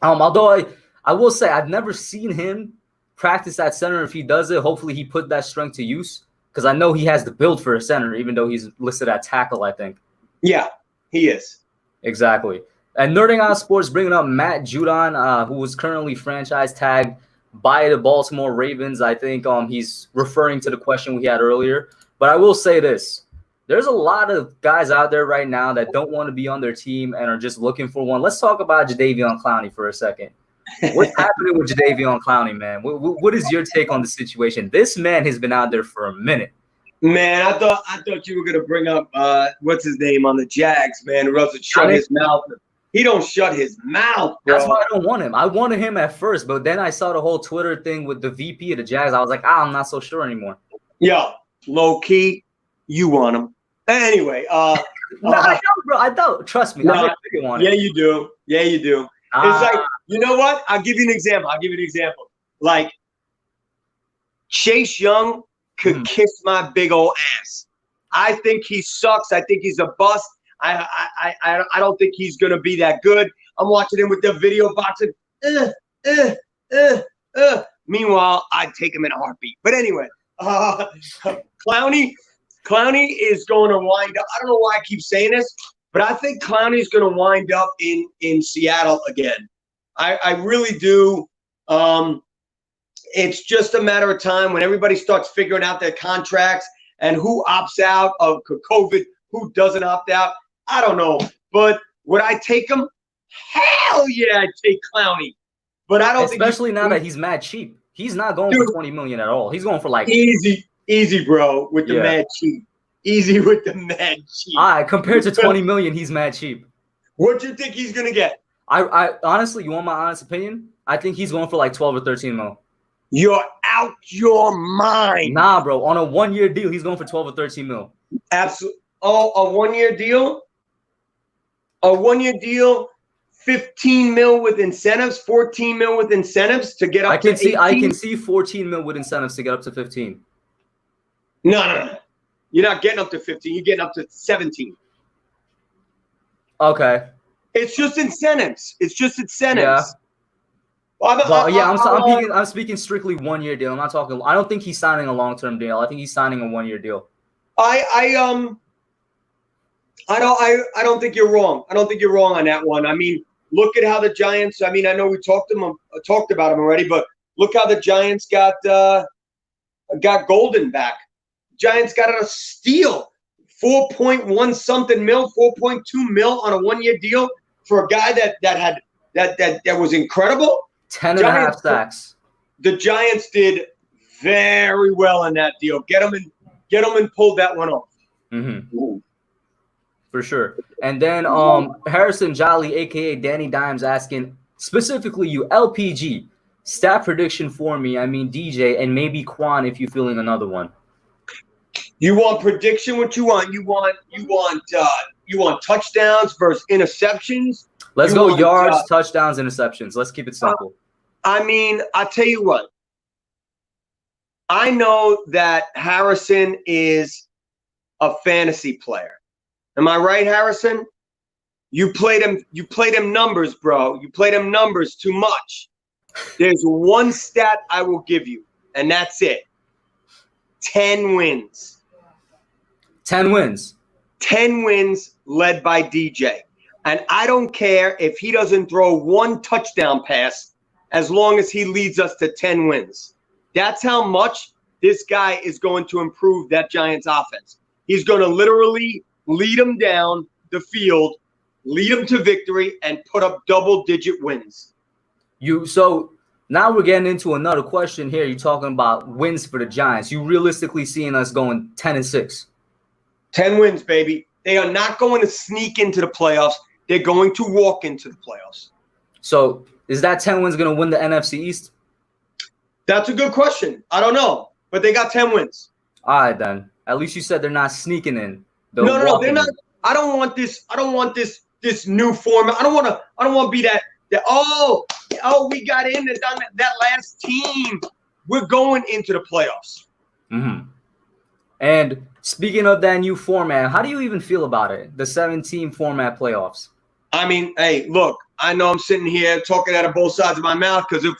Although I will say I've never seen him practice at center. If he does it, hopefully he put that strength to use because I know he has the build for a center, even though he's listed at tackle, I think. Yeah, he is. Exactly. And Nerding on Sports bringing up Matt Judon, who was currently franchise tagged by the Baltimore Ravens. I think he's referring to the question we had earlier. But I will say this. There's a lot of guys out there right now that don't want to be on their team and are just looking for one. Let's talk about Jadeveon Clowney for a second. What's happening with Jadeveon Clowney, man? What is your take on the situation? This man has been out there for a minute. Man, I thought you were gonna bring up what's his name on the Jags, man, who else shut his mouth. He don't shut his mouth, bro. That's why I don't want him. I wanted him at first, but then I saw the whole Twitter thing with the VP of the Jags. I was like, I'm not so sure anymore. Yo, low key, you want him. Anyway, I don't, bro. I don't. Trust me. Yeah, you do. Yeah, you do. It's like, you know what? I'll give you an example. Like, Chase Young could kiss my big old ass. I think he sucks. I think he's a bust. I don't think he's gonna be that good. I'm watching him with the video boxing. Meanwhile, I'd take him in a heartbeat. But anyway, Clowney is going to wind up. I don't know why I keep saying this, but I think Clowney's going to wind up in Seattle again. I really do. It's just a matter of time when everybody starts figuring out their contracts and who opts out of COVID, who doesn't opt out. I don't know. But would I take him? Hell yeah, I'd take Clowney. But I don't especially now that he's mad cheap. He's not going for $20 million at all. He's going for like easy, bro, with the mad cheap. Easy with the mad cheap. All right, compared to $20 million, he's mad cheap. What do you think he's gonna get? I honestly, you want my honest opinion? I think he's going for like 12 or 13 mil. You're out your mind. Nah, bro. On a 1-year deal, he's going for 12 or 13 mil. Absolutely. Oh, a 1-year deal? A 1-year deal 15 mil with incentives, 14 mil with incentives to get up to 18? I can see 14 mil with incentives to get up to 15. No. You're not getting up to 15. You're getting up to 17. Okay. It's just incentives. Yeah. I'm I'm speaking strictly 1 year deal. I'm not talking. I don't think he's signing a long-term deal. I think he's signing a 1 year deal. I don't think you're wrong. I don't think you're wrong on that one. I mean, look at how the Giants. I mean, I know we talked about him already, but look how the Giants got Golden back. Giants got a steal, 4.1 something mil, 4.2 mil on a 1 year deal for a guy that was incredible. 10 and a half sacks. The Giants did very well in that deal. Get them and pulled that one off. Mm-hmm. For sure. And then Harrison Jolly, aka Danny Dimes, asking specifically you, LPG, stat prediction for me. I mean DJ and maybe Quan if you're feeling another one. You want prediction? What you want? You want touchdowns versus interceptions? Let's go yards, touchdowns, interceptions. Let's keep it simple. I mean, I'll tell you what. I know that Harrison is a fantasy player. Am I right, Harrison? You played him numbers, bro. You played him numbers too much. There's one stat I will give you, and that's it. 10 wins. 10 wins. 10 wins led by DJ. And I don't care if he doesn't throw one touchdown pass as long as he leads us to 10 wins. That's how much this guy is going to improve that Giants offense. He's going to literally lead them down the field, lead them to victory, and put up double-digit wins. So now we're getting into another question here. You're talking about wins for the Giants. You realistically seeing us going 10-6? 10 wins, baby. They are not going to sneak into the playoffs. They're going to walk into the playoffs. So is that 10 wins going to win the NFC East? That's a good question. I don't know, but they got 10 wins. All right, then. At least you said they're not sneaking in. No, they're not. I don't want this new format. I don't want to be that we got in that last team. We're going into the playoffs. Mm-hmm. And speaking of that new format, how do you even feel about it? The 7-team format playoffs. I mean, hey, look, I know I'm sitting here talking out of both sides of my mouth because he's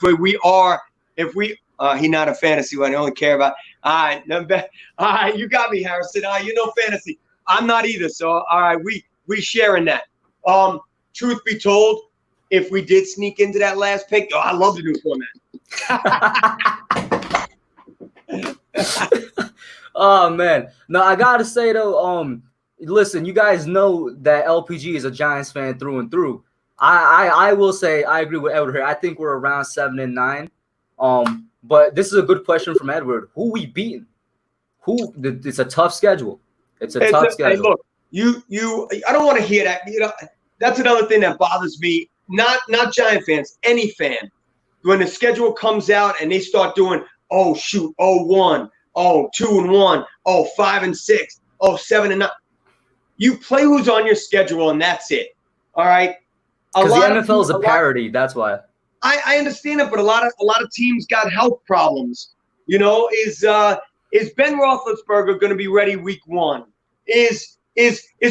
not a fantasy one. I only care about. All right, you got me, Harrison. You know fantasy. I'm not either. So all right, we sharing that. Truth be told, if we did sneak into that last pick, I love the new format. Oh man, no, I gotta say though, listen, you guys know that LPG is a Giants fan through and through. I will say I agree with Edward here. I think we're around 7 and 9. But this is a good question from Edward. Who we beating? It's a tough schedule. It's a tough schedule. Hey, look, you. I don't want to hear that. You know, that's another thing that bothers me. Not Giant fans, any fan. When the schedule comes out and they start doing, 0-1, 2-1, 5-6, 7-9. You play who's on your schedule and that's it. All right. Because the NFL is a parody. That's why. I understand it, but a lot of teams got health problems. You know, is Ben Roethlisberger going to be ready week 1? Is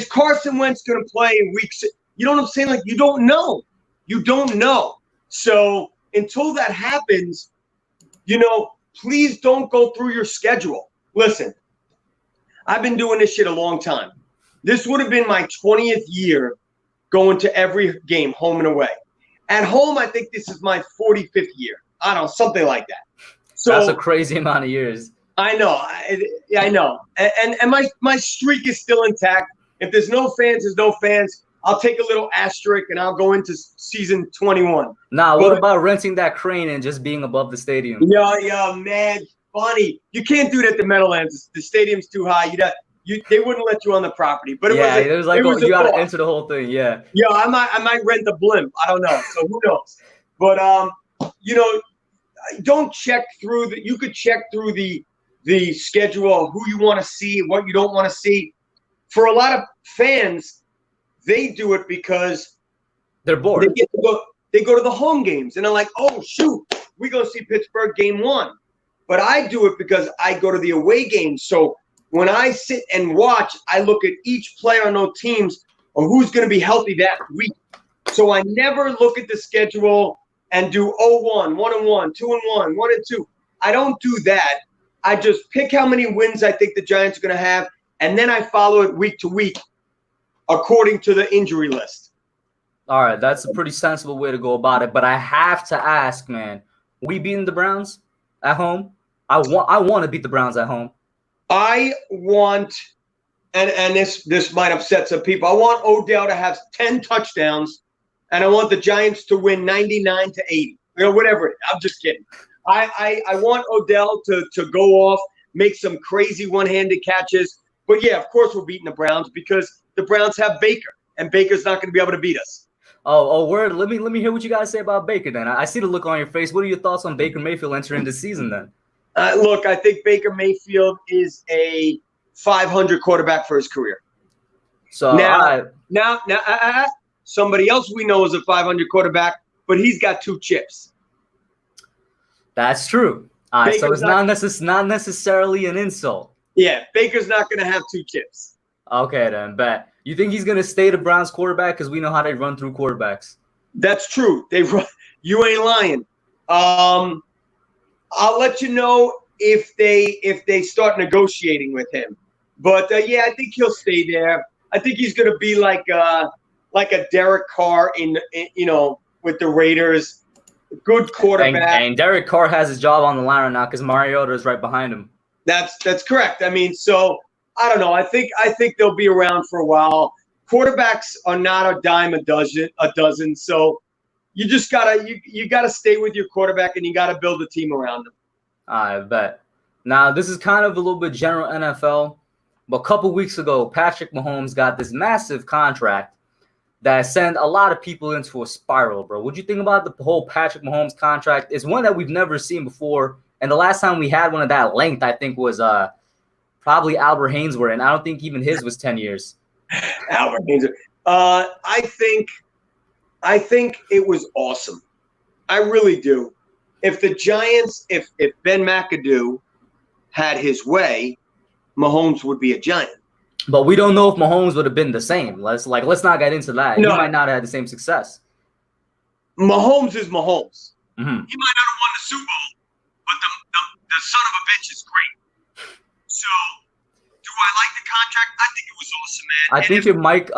Carson Wentz going to play in week 6? You know what I'm saying? Like, you don't know. You don't know. So until that happens, please don't go through your schedule. Listen, I've been doing this shit a long time. This would have been my 20th year going to every game, home and away. At home, I think this is my 45th year. I don't know, something like that. So that's a crazy amount of years. I know. I know. And my streak is still intact. If there's no fans, there's no fans. I'll take a little asterisk and I'll go into season 21. Nah, what about renting that crane and just being above the stadium? Yeah, man. Funny. You can't do that at the Meadowlands. The stadium's too high. They wouldn't let you on the property. But it was you got to enter the whole thing. Yeah. Yeah, I might rent the blimp. I don't know. So who knows? But don't check through the. You could check through the schedule, who you want to see, what you don't want to see. For a lot of fans, they do it because They're They bored. get to go. They go to the home games, and they're like, "Oh shoot, we're gonna see Pittsburgh game 1." But I do it because I go to the away games. So when I sit and watch, I look at each player on those teams or who's going to be healthy that week. So I never look at the schedule and do 0-1, 1-1, 2-1, 1-2. I don't do that. I just pick how many wins I think the Giants are going to have, and then I follow it week to week according to the injury list. All right, that's a pretty sensible way to go about it. But I have to ask, man, we beating the Browns at home? I want to beat the Browns at home. I want, and this might upset some people, I want Odell to have 10 touchdowns, and I want the Giants to win 99-80. Whatever. I'm just kidding. I want Odell to go off, make some crazy one-handed catches. But, yeah, of course we're beating the Browns because the Browns have Baker, and Baker's not going to be able to beat us. Oh, word. Let me hear what you guys say about Baker then. I see the look on your face. What are your thoughts on Baker Mayfield entering the season then? Look, I think Baker Mayfield is a 500 quarterback for his career. So now, somebody else we know is a 500 quarterback, but he's got 2 chips. That's true. All right, so it's not necessarily an insult. Yeah, Baker's not going to have 2 chips. Okay, then, bet. You think he's going to stay the Browns quarterback? Because we know how they run through quarterbacks. That's true. They run. You ain't lying. I'll let you know if they start negotiating with him. But, yeah, I think he'll stay there. I think he's going to be like a Derek Carr in with the Raiders. Good quarterback. And Derek Carr has his job on the line right now because Mariota is right behind him. That's correct. I mean, so I don't know. I think they'll be around for a while. Quarterbacks are not a dime a dozen. So you just gotta stay with your quarterback and you gotta build a team around him. I bet. Now this is kind of a little bit general NFL, but a couple weeks ago, Patrick Mahomes got this massive contract that sent a lot of people into a spiral, bro. What do you think about the whole Patrick Mahomes contract? It's one that we've never seen before, and the last time we had one of that length, I think, was probably Albert Hainsworth, and I don't think even his was 10 years. Albert Hainsworth. I think it was awesome. I really do. If the Giants, if Ben McAdoo had his way, Mahomes would be a Giant. But we don't know if Mahomes would have been the same. Let's not get into that. No. He might not have had the same success. Mahomes is Mahomes. Mm-hmm. He might not have won the Super Bowl, but the son of a bitch is great. So, do I like the contract? I think it was awesome, man. I think your mic,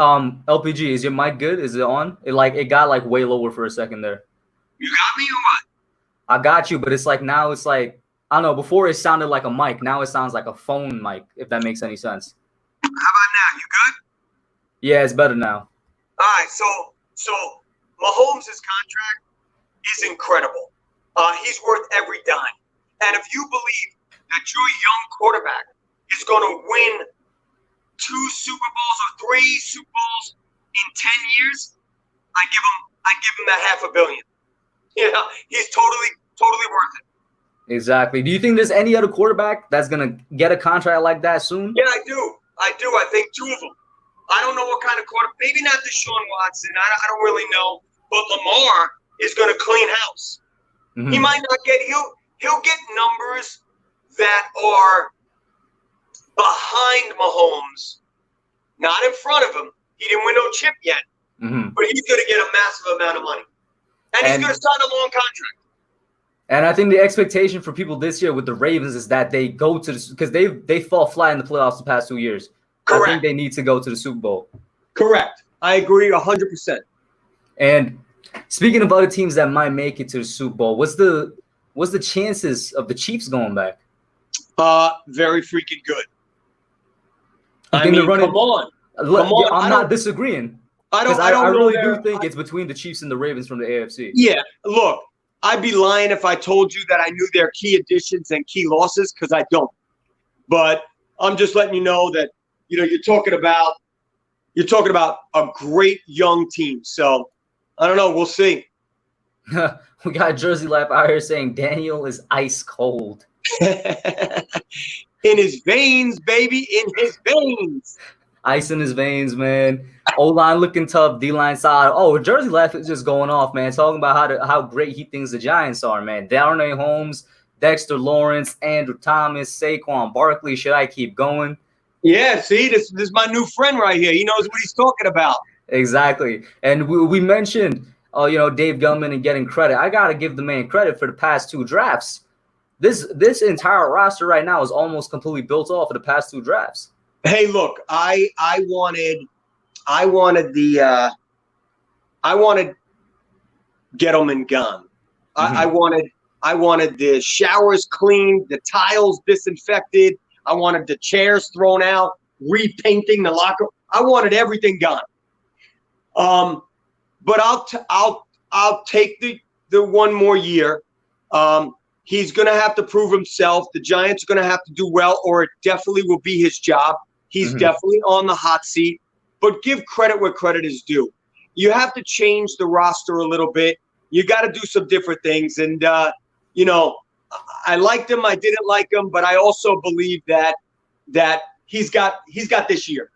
LPG, is your mic good? Is it on? It got way lower for a second there. You got me or what? I got you, but it's now it's I don't know. Before it sounded like a mic. Now it sounds like a phone mic, if that makes any sense. How about now? You good? Yeah, it's better now. All right, so Mahomes' contract is incredible. He's worth every dime. And if you believe that your young quarterback is going to win 2 Super Bowls or 3 Super Bowls in 10 years, I give him that $500 million. He's totally worth it. Exactly. Do you think there's any other quarterback that's gonna get a contract like that soon? Yeah, I do. I think 2 of them. I don't know what kind of quarterback. Maybe not Deshaun Watson. I don't really know. But Lamar is going to clean house. Mm-hmm. He might not get. He'll get numbers that are behind Mahomes, not in front of him. He didn't win no chip yet, mm-hmm. but he's going to get a massive amount of money, and he's going to sign a long contract. And I think the expectation for people this year with the Ravens is that they go to because they fall flat in the playoffs the past 2 years. Correct. I think they need to go to the Super Bowl. Correct. I agree 100%. And speaking of other teams that might make it to the Super Bowl, what's the chances of the Chiefs going back? Very freaking good. I mean, come on. I'm not disagreeing. I really do think it's between the Chiefs and the Ravens from the AFC. Yeah, look, I'd be lying if I told you that I knew their key additions and key losses because I don't. But I'm just letting you know that you're talking about a great young team. So I don't know. We'll see. We got Jersey Lap out here saying Daniel is ice cold. In his veins, baby, in his veins. Ice in his veins, man. O-line looking tough, D-line solid. Oh, Jersey Left is just going off, man. Talking about how great he thinks the Giants are, man. Darnay Holmes, Dexter Lawrence, Andrew Thomas, Saquon Barkley. Should I keep going? Yeah, see, this is my new friend right here. He knows what he's talking about. Exactly. And we mentioned, Dave Gellman and getting credit. I got to give the man credit for the past 2 drafts. This entire roster right now is almost completely built off of the past 2 drafts. Hey, look, I wanted Gettleman gone. Mm-hmm. I wanted the showers cleaned, the tiles disinfected. I wanted the chairs thrown out, repainting the locker. I wanted everything gone. But I'll take the one more year. He's going to have to prove himself. The Giants are going to have to do well, or it definitely will be his job. He's definitely on the hot seat. But give credit where credit is due. You have to change the roster a little bit. You got to do some different things. And, I liked him. I didn't like him. But I also believe that he's got this year.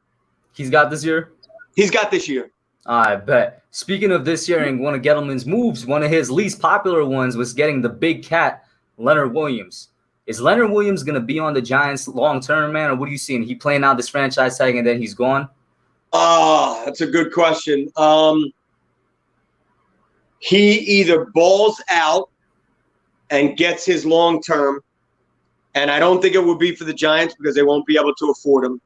He's got this year? He's got this year. I bet. Speaking of this year and one of Gettleman's moves, one of his least popular ones was getting the big cat, Leonard Williams. Is Leonard Williams going to be on the Giants long-term, man? Or what are you seeing? He playing out this franchise tag and then he's gone? That's a good question. He either balls out and gets his long-term, and I don't think it will be for the Giants because they won't be able to afford him,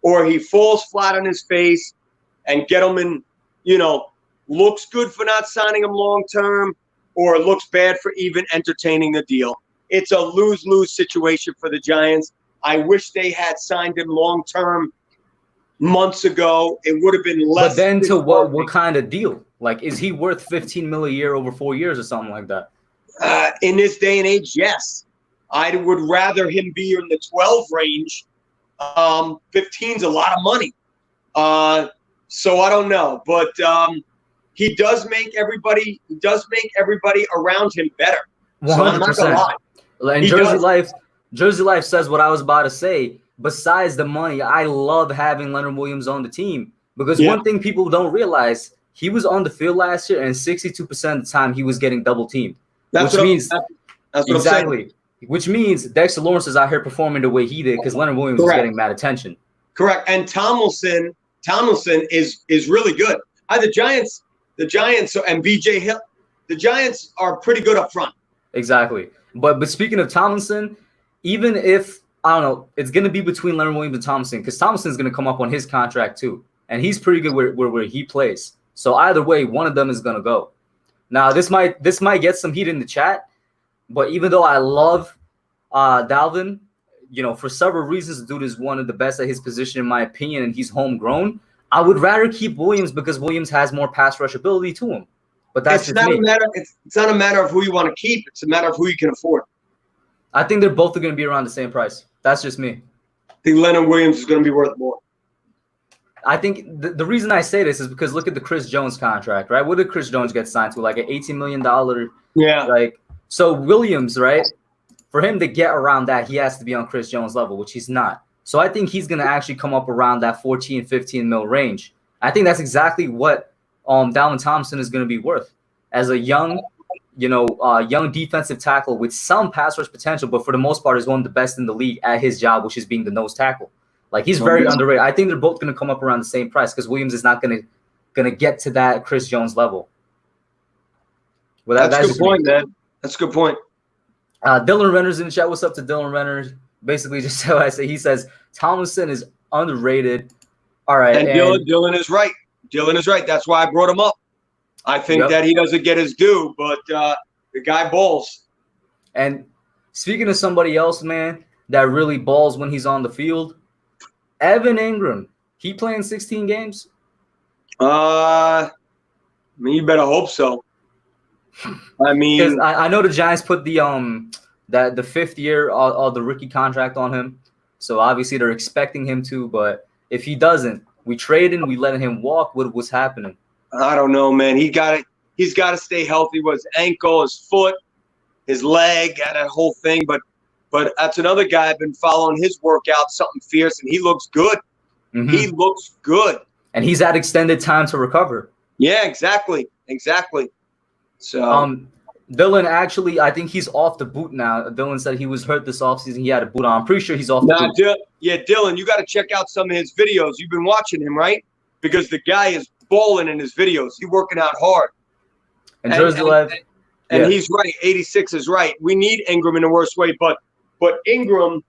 or he falls flat on his face and Gettleman, looks good for not signing him long-term or looks bad for even entertaining the deal. It's a lose-lose situation for the Giants. I wish they had signed him long-term months ago. It would have been less. But then to what kind of deal? Like, is he worth $15 million a year over 4 years or something like that? In this day and age, yes. I would rather him be in the 12 range. 15's a lot of money. So I don't know, but he does make everybody around him better. 100%. So I'm not gonna lie. And Jersey Life says what I was about to say. Besides the money, I love having Leonard Williams on the team because one thing people don't realize, he was on the field last year and 62% of the time he was getting double teamed. That's what I'm saying. Which means Dexter Lawrence is out here performing the way he did because Leonard Williams is getting mad attention. Correct. And Tomlinson is really good. The Giants and BJ Hill, the Giants are pretty good up front. Exactly. But speaking of Tomlinson, even if, I don't know, it's going to be between Leonard Williams and Tomlinson because Tomlinson's going to come up on his contract too. And he's pretty good where he plays. So either way, one of them is going to go. Now, this might get some heat in the chat, but even though I love Dalvin, for several reasons, the dude is one of the best at his position, in my opinion, and he's homegrown. I would rather keep Williams because Williams has more pass rush ability to him. But that's it's not a matter of who you want to keep. It's a matter of who you can afford. I think they're both going to be around the same price. That's just me. I think Leonard Williams is going to be worth more. I think the reason I say this is because look at the Chris Jones contract, right? What did Chris Jones get signed to? Like an $18 million. Yeah. So Williams, right? For him to get around that, he has to be on Chris Jones level, which he's not. So I think he's going to actually come up around that 14, 15 mil range. I think that's exactly what Dalvin Thompson is going to be worth as a young defensive tackle with some pass rush potential, but for the most part is one of the best in the league at his job, which is being the nose tackle. Like, he's very underrated. I think they're both going to come up around the same price because Williams is not going to get to that Chris Jones level. Well, that's a good point, man. That's a good point. Dylan Renner's in the chat. What's up to Dylan Renner? Basically, just how I say, he says Tomlinson is underrated. All right. And Dylan is right. Dylan is right. That's why I brought him up. I think that he doesn't get his due, but the guy balls. And speaking of somebody else, man, that really balls when he's on the field, Evan Ingram. He playing 16 games? I mean, you better hope so. I mean, because I know the Giants put the the 5th year of the rookie contract on him, so obviously they're expecting him to. But if he doesn't, we trade him, we let him walk. What's happening? I don't know, man. He's got to stay healthy. With his ankle, his foot, his leg, and that whole thing. But that's another guy I've been following his workout, something fierce, and he looks good. He looks good. And he's had extended time to recover. Yeah, exactly. So Dylan, actually, I think he's off the boot now. Dylan said he was hurt this offseason. He had a boot on. I'm pretty sure he's off the boot. Dylan, you got to check out some of his videos. You've been watching him, right? Because the guy is balling in his videos. He's working out hard. And Jersey Life. And he's right. 86 is right. We need Ingram in the worst way. But Ingram,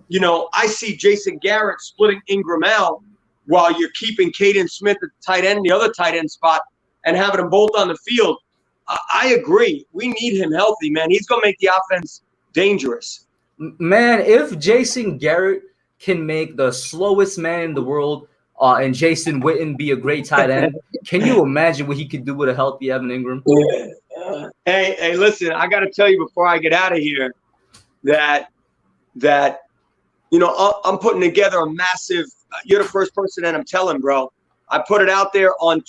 you know, I see Jason Garrett splitting Ingram out while you're keeping Caden Smith at the tight end, the other tight end spot, and having them both on the field. I agree. We need him healthy, man. He's going to make the offense dangerous. Man, if Jason Garrett can make the slowest man in the world and Jason Witten be a great tight end, can you imagine what he could do with a healthy Evan Ingram? Hey, listen, I got to tell you before I get out of here that you know, I'm putting together a massive – you're the first person that I'm telling, bro. I put it out there on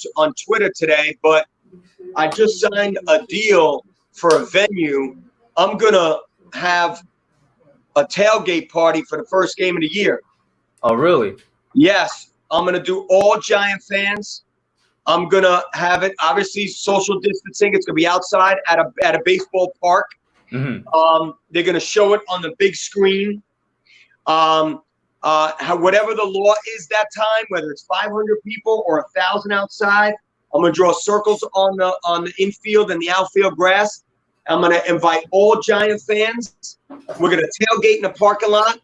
Twitter today, but I just signed a deal for a venue. I'm going to have a tailgate party for the first game of the year. Oh, really? Yes. I'm going to do all Giant fans. I'm going to have it, obviously, social distancing. It's going to be outside at a baseball park. They're going to show it on the big screen. Whatever the law is that time, whether it's 500 people or 1,000 outside, I'm going to draw circles on the infield and the outfield grass. I'm going to invite all Giant fans. We're going to tailgate in the parking lot.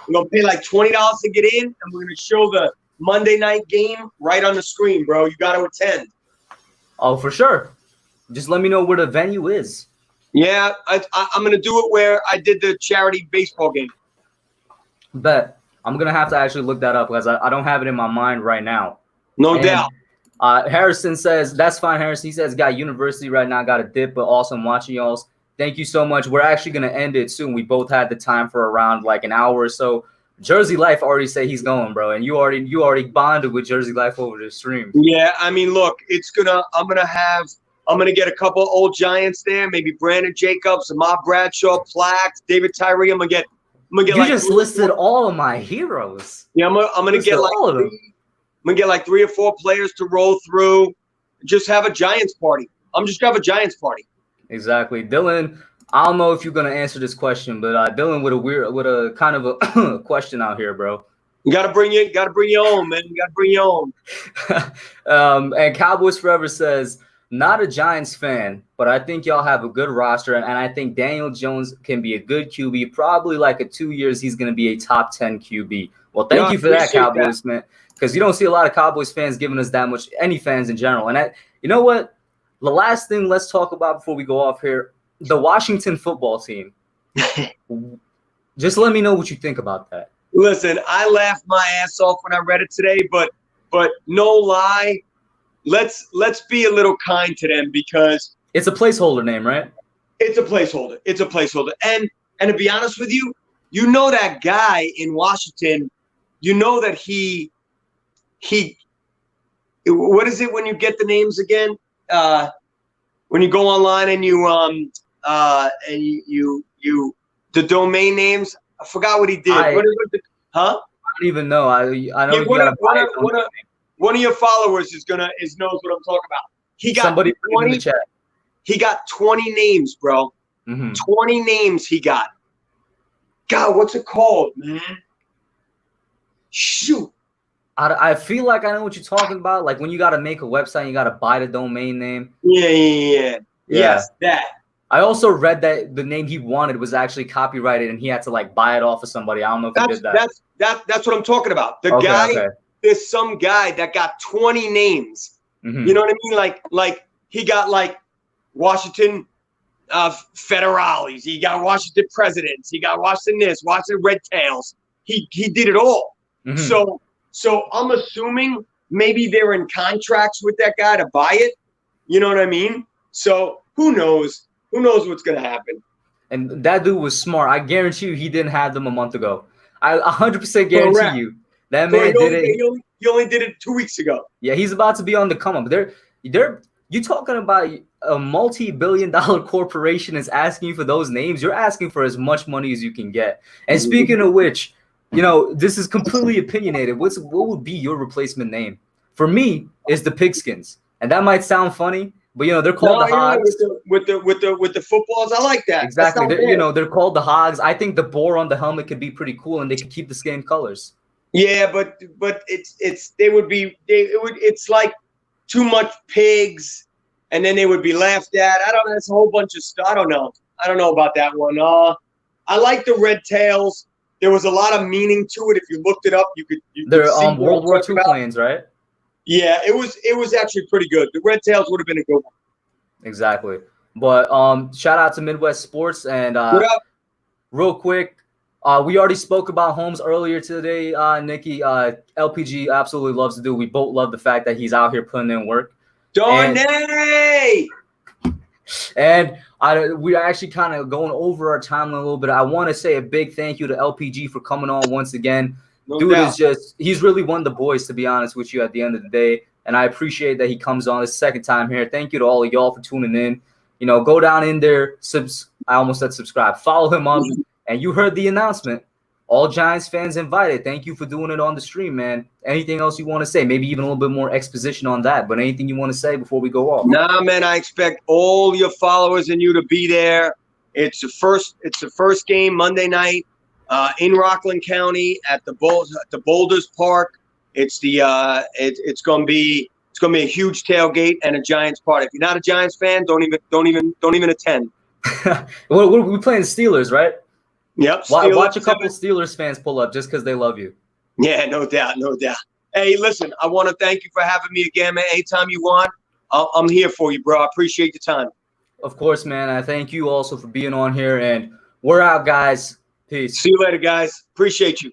We're going to pay like $20 to get in, and we're going to show the Monday night game right on the screen, bro. You got to attend. Oh, for sure. Just let me know where the venue is. Yeah, I'm going to do it where I did the charity baseball game. Bet. I'm going to have to actually look that up because I don't have it in my mind right now. No doubt. Harrison says, that's fine, Harrison. He says, got university right now, got a dip, but awesome watching y'all. Thank you so much. We're actually going to end it soon. We both had the time for around like an hour or so. Jersey Life already say he's going, bro, and you already bonded with Jersey Life over the stream. Yeah, I mean, look, I'm gonna get a couple old Giants there, maybe Brandon Jacobs, Ahmad Bradshaw, Plax, David Tyree. I'm gonna get. You just listed all of my heroes. Yeah, I'm gonna get like all of them. I'm gonna get like 3 or 4 players to roll through. Just have a Giants party. I'm just gonna have a Giants party. Exactly, Dylan. I don't know if you're gonna answer this question, but Dylan with a kind of a question out here, bro. You gotta bring your own, man. You gotta bring your own. And Cowboys Forever says, not a Giants fan, but I think y'all have a good roster, and I think Daniel Jones can be a good QB. Probably like a 2 years, he's gonna be a top 10 QB. Well, thank you for that, Cowboys, man, because you don't see a lot of Cowboys fans giving us that much. Any fans in general, and you know what? The last thing let's talk about before we go off here. The Washington football team. Just let me know what you think about that. Listen, I laughed my ass off when I read it today, but no lie, let's be a little kind to them because it's a placeholder name, right? It's a placeholder. It's a placeholder. And to be honest with you, you know that guy in Washington, you know that he what is it when you get the names again? When you go online and you the domain names. I forgot what he did. What is it? Huh? I don't even know. I know one of your followers knows what I'm talking about. He got somebody 20, in the chat. He got 20 names, bro. 20 names he got. God, what's it called, man? Shoot. I feel like I know what you're talking about. Like when you got to make a website, you got to buy the domain name. Yeah. Yes, that. I also read that the name he wanted was actually copyrighted, and he had to like buy it off of somebody. I don't know if he did that. That's what I'm talking about. There's some guy that got 20 names. You know what I mean? Like he got like Washington Federales. He got Washington Presidents. He got Washington this, Washington Red Tails. He did it all. So I'm assuming maybe they're in contracts with that guy to buy it. You know what I mean? So who knows? Who knows what's going to happen? And that dude was smart. I guarantee you he didn't have them a month ago. I 100% guarantee you. That man did it. He only did it 2 weeks ago. Yeah, he's about to be on the come up. You talking about a multi-billion-dollar corporation is asking you for those names. You're asking for as much money as you can get. And speaking of which, This is completely opinionated. What would be your replacement name? For me, is the Pigskins, and that might sound funny, but they're called the Hogs. with the footballs, I like that. Exactly. That's not bad. They're called the Hogs. I think the boar on the helmet could be pretty cool, and they could keep the same colors. Yeah, but it's like too much pigs, and then they would be laughed at. I don't know. It's a whole bunch of stuff. I don't know. I don't know about that one. I like the red tails. There was a lot of meaning to it. If you looked it up, you could They're see World War II planes, right? Yeah, it was actually pretty good. The red tails would have been a good one. Exactly. But shout out to Midwest Sports, and What up? real quick, we already spoke about Holmes earlier today, Nikki. LPG absolutely loves to do. We both love the fact that he's out here putting in work. Noname! And we're actually kind of going over our timeline a little bit. I want to say a big thank you to LPG for coming on once again. No Dude doubt. he's really one of the boys, to be honest with you, at the end of the day. And I appreciate that he comes on this second time here. Thank you to all of y'all for tuning in. Go down in there. I almost said subscribe. Follow him up. And you heard the announcement. All Giants fans invited. Thank you for doing it on the stream, man. Anything else you want to say? Maybe even a little bit more exposition on that. But anything you want to say before we go off? Nah, man. I expect all your followers and you to be there. It's the first game Monday night in Rockland County at the Boulders Park. It's gonna be a huge tailgate and a Giants party. If you're not a Giants fan, don't even attend. Well, we're playing Steelers, right? Yep. Watch a couple Steelers fans pull up just because they love you. Yeah, no doubt. Hey, listen, I want to thank you for having me again, man. Anytime you want, I'm here for you, bro. I appreciate the time. Of course, man. I thank you also for being on here, and we're out, guys. Peace. See you later, guys. Appreciate you.